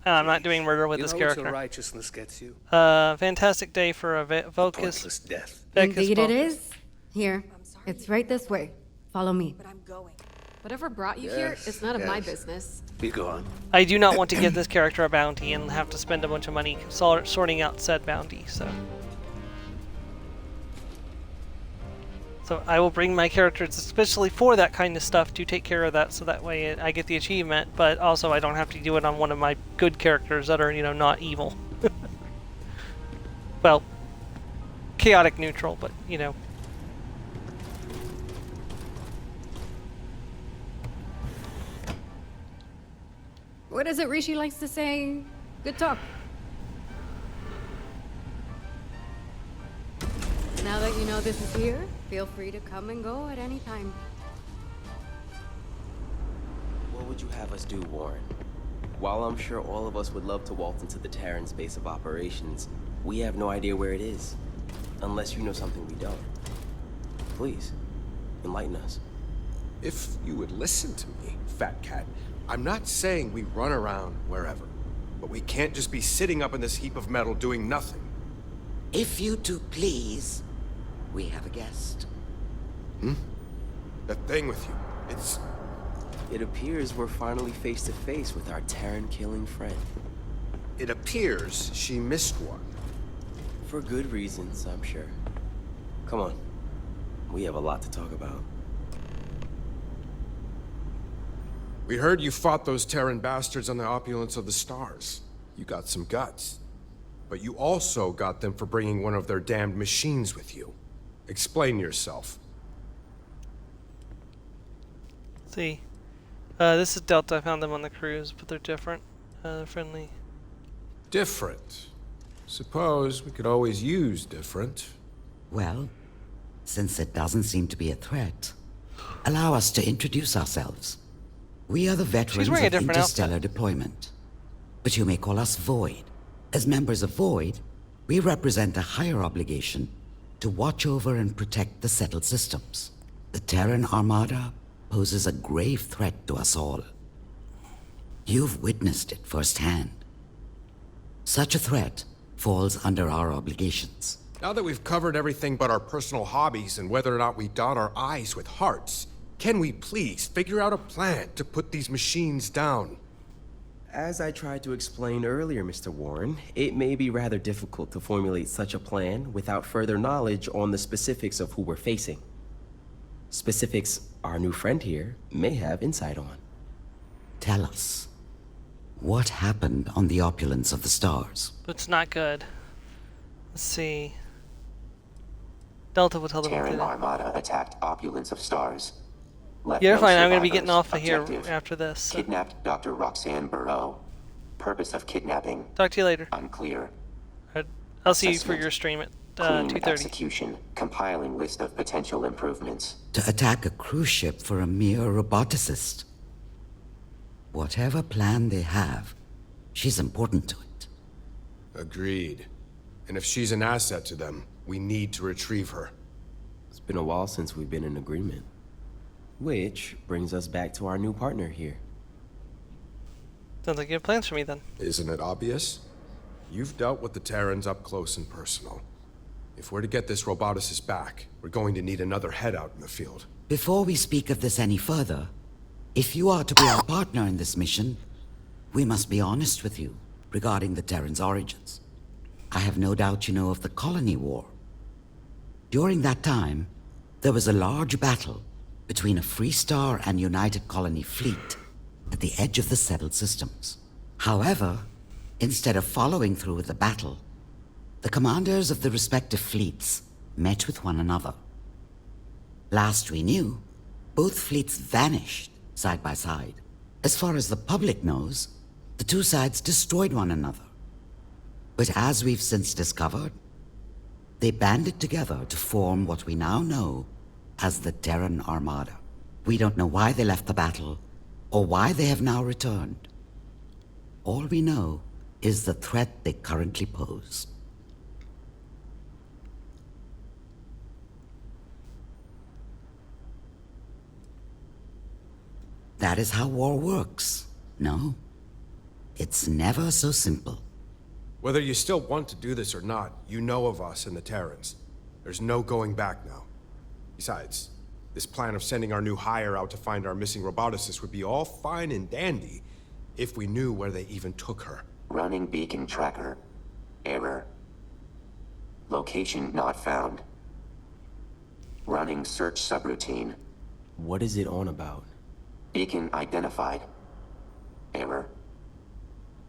I'm not doing murder with this character. Righteousness gets you. Fantastic day for a Vocus. Death. Indeed it is. Here, it's right this way. Follow me. But I'm going. Whatever brought you here is none of my business. Be gone. I do not want to give this character a bounty and have to spend a bunch of money sorting out said bounty, so I will bring my characters especially for that kind of stuff to take care of that, so that way I get the achievement, but also I don't have to do it on one of my good characters that are, you know, not evil. Well, chaotic neutral, but, you know. What is it Rishi likes to say? Good talk. Now that you know this is here, feel free to come and go at any time. What would you have us do, Warren? While I'm sure all of us would love to waltz into the Terran's base of operations, we have no idea where it is. Unless you know something we don't. Please, enlighten us. If you would listen to me, Fat Cat, I'm not saying we run around wherever, but we can't just be sitting up in this heap of metal doing nothing. If you two please, we have a guest. That thing with you, it's... It appears we're finally face to face with our Terran-killing friend. It appears she missed one. For good reasons, I'm sure. Come on. We have a lot to talk about. We heard you fought those Terran bastards on the opulence of the stars. You got some guts. But you also got them for bringing one of their damned machines with you. Explain yourself. See. This is Delta. I found them on the cruise, but they're different. They're friendly. Different. Suppose we could always use different. Well, since it doesn't seem to be a threat, allow us to introduce ourselves. We are the veterans of interstellar deployment. But you may call us Void. As members of Void, we represent a higher obligation to watch over and protect the settled systems. The Terran Armada poses a grave threat to us all. You've witnessed it firsthand. Such a threat falls under our obligations. Now that we've covered everything but our personal hobbies and whether or not we dot our I's with hearts, can we please figure out a plan to put these machines down? As I tried to explain earlier, Mr. Warren, it may be rather difficult to formulate such a plan without further knowledge on the specifics of who we're facing. Specifics our new friend here may have insight on. Tell us, what happened on the opulence of the stars? It's not good. Let's see. Delta will tell them. Terran Armada attacked opulence of stars. You're fine. I'm going to be getting off of here after this. So. Kidnapped Dr. Roxanne Burrow. Purpose of kidnapping. Talk to you later. Unclear. I'll see you for your stream at Clean 2:30. execution. Compiling list of potential improvements. To attack a cruise ship for a mere roboticist. Whatever plan they have, she's important to it. Agreed. And if she's an asset to them, we need to retrieve her. It's been a while since we've been in agreement. Which brings us back to our new partner here. Sounds like you have plans for me then. Isn't it obvious? You've dealt with the Terrans up close and personal. If we're to get this roboticist back, we're going to need another head out in the field. Before we speak of this any further, if you are to be our partner in this mission, we must be honest with you regarding the Terran's origins. I have no doubt you know of the Colony War. During that time, there was a large battle between a Free Star and United Colony fleet at the edge of the settled systems. However, instead of following through with the battle, the commanders of the respective fleets met with one another. Last we knew, both fleets vanished side by side. As far as the public knows, the two sides destroyed one another. But as we've since discovered, they banded together to form what we now know as the Terran Armada. We don't know why they left the battle, or why they have now returned. All we know is the threat they currently pose. That is how war works, no? It's never so simple. Whether you still want to do this or not, you know of us and the Terrans. There's no going back now. Besides, this plan of sending our new hire out to find our missing roboticist would be all fine and dandy if we knew where they even took her. Running beacon tracker. Error. Location not found. Running search subroutine. What is it on about? Beacon identified. Error.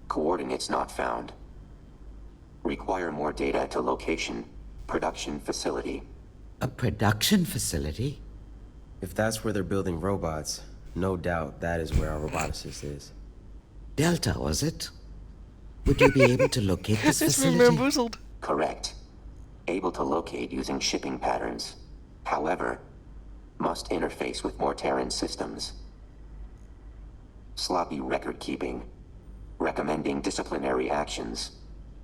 Coordinates not found. Require more data to location. Production facility. A production facility? If that's where they're building robots, no doubt that is where our roboticist is. Delta, was it? Would you be able to locate this facility? It's bamboozled. Correct. Able to locate using shipping patterns. However, must interface with more Terran systems. Sloppy record keeping. Recommending disciplinary actions.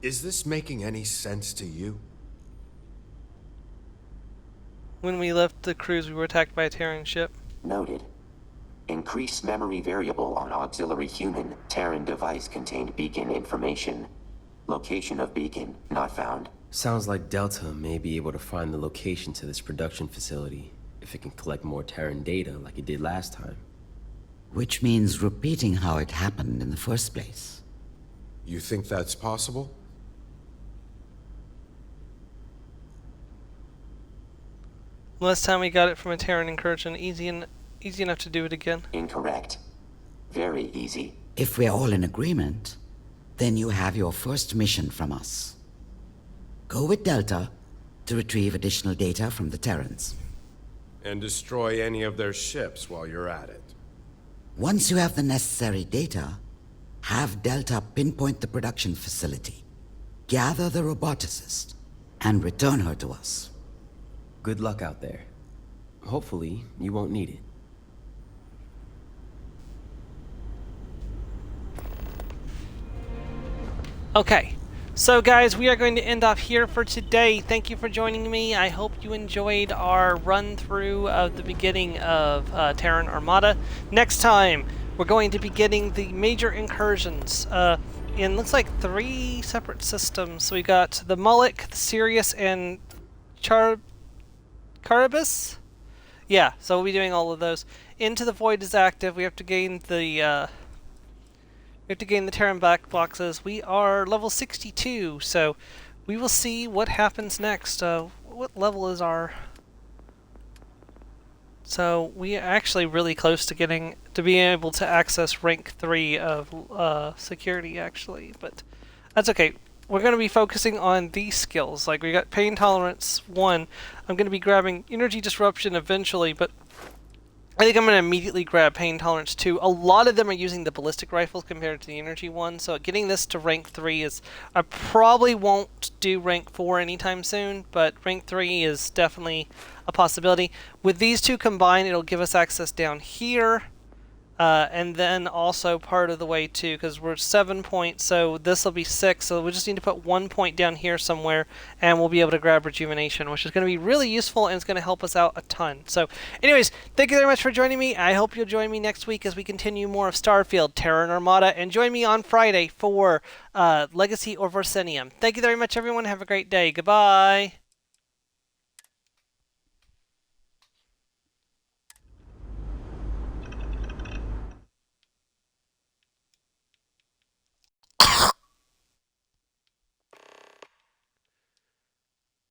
Is this making any sense to you? When we left the cruise, we were attacked by a Terran ship. Noted. Increase memory variable on auxiliary human. Terran device contained beacon information. Location of beacon not found. Sounds like Delta may be able to find the location to this production facility if it can collect more Terran data like it did last time. Which means repeating how it happened in the first place. You think that's possible? Last time we got it from a Terran incursion, easy enough to do it again. Incorrect. Very easy. If we're all in agreement, then you have your first mission from us. Go with Delta to retrieve additional data from the Terrans. And destroy any of their ships while you're at it. Once you have the necessary data, have Delta pinpoint the production facility, gather the roboticist, and return her to us. Good luck out there. Hopefully, you won't need it. Okay, so guys, we are going to end off here for today. Thank you for joining me. I hope you enjoyed our run-through of the beginning of Terran Armada. Next time, we're going to be getting the major incursions in, looks like, 3 separate systems. So we got the Mullick, the Sirius, and Caribus? Yeah, so we'll be doing all of those. Into the Void is active. We have to gain the Terran back boxes. We are level 62, so we will see what happens next. What level is our... So we are actually really close to being able to access rank 3 of security, actually, but that's okay. We're going to be focusing on these skills. Like, we got Pain Tolerance 1. I'm going to be grabbing Energy Disruption eventually, but I think I'm going to immediately grab Pain Tolerance 2. A lot of them are using the ballistic rifles compared to the energy one, so getting this to rank 3 is... I probably won't do rank 4 anytime soon, but rank 3 is definitely a possibility. With these two combined, it'll give us access down here, and then also part of the way too, because we're 7 points, so this will be 6, so we just need to put 1 point down here somewhere, and we'll be able to grab Rejuvenation, which is going to be really useful, and it's going to help us out a ton. So, anyways, thank you very much for joining me. I hope you'll join me next week as we continue more of Starfield, Terran Armada, and join me on Friday for Legacy or Varsenium. Thank you very much, everyone. Have a great day. Goodbye.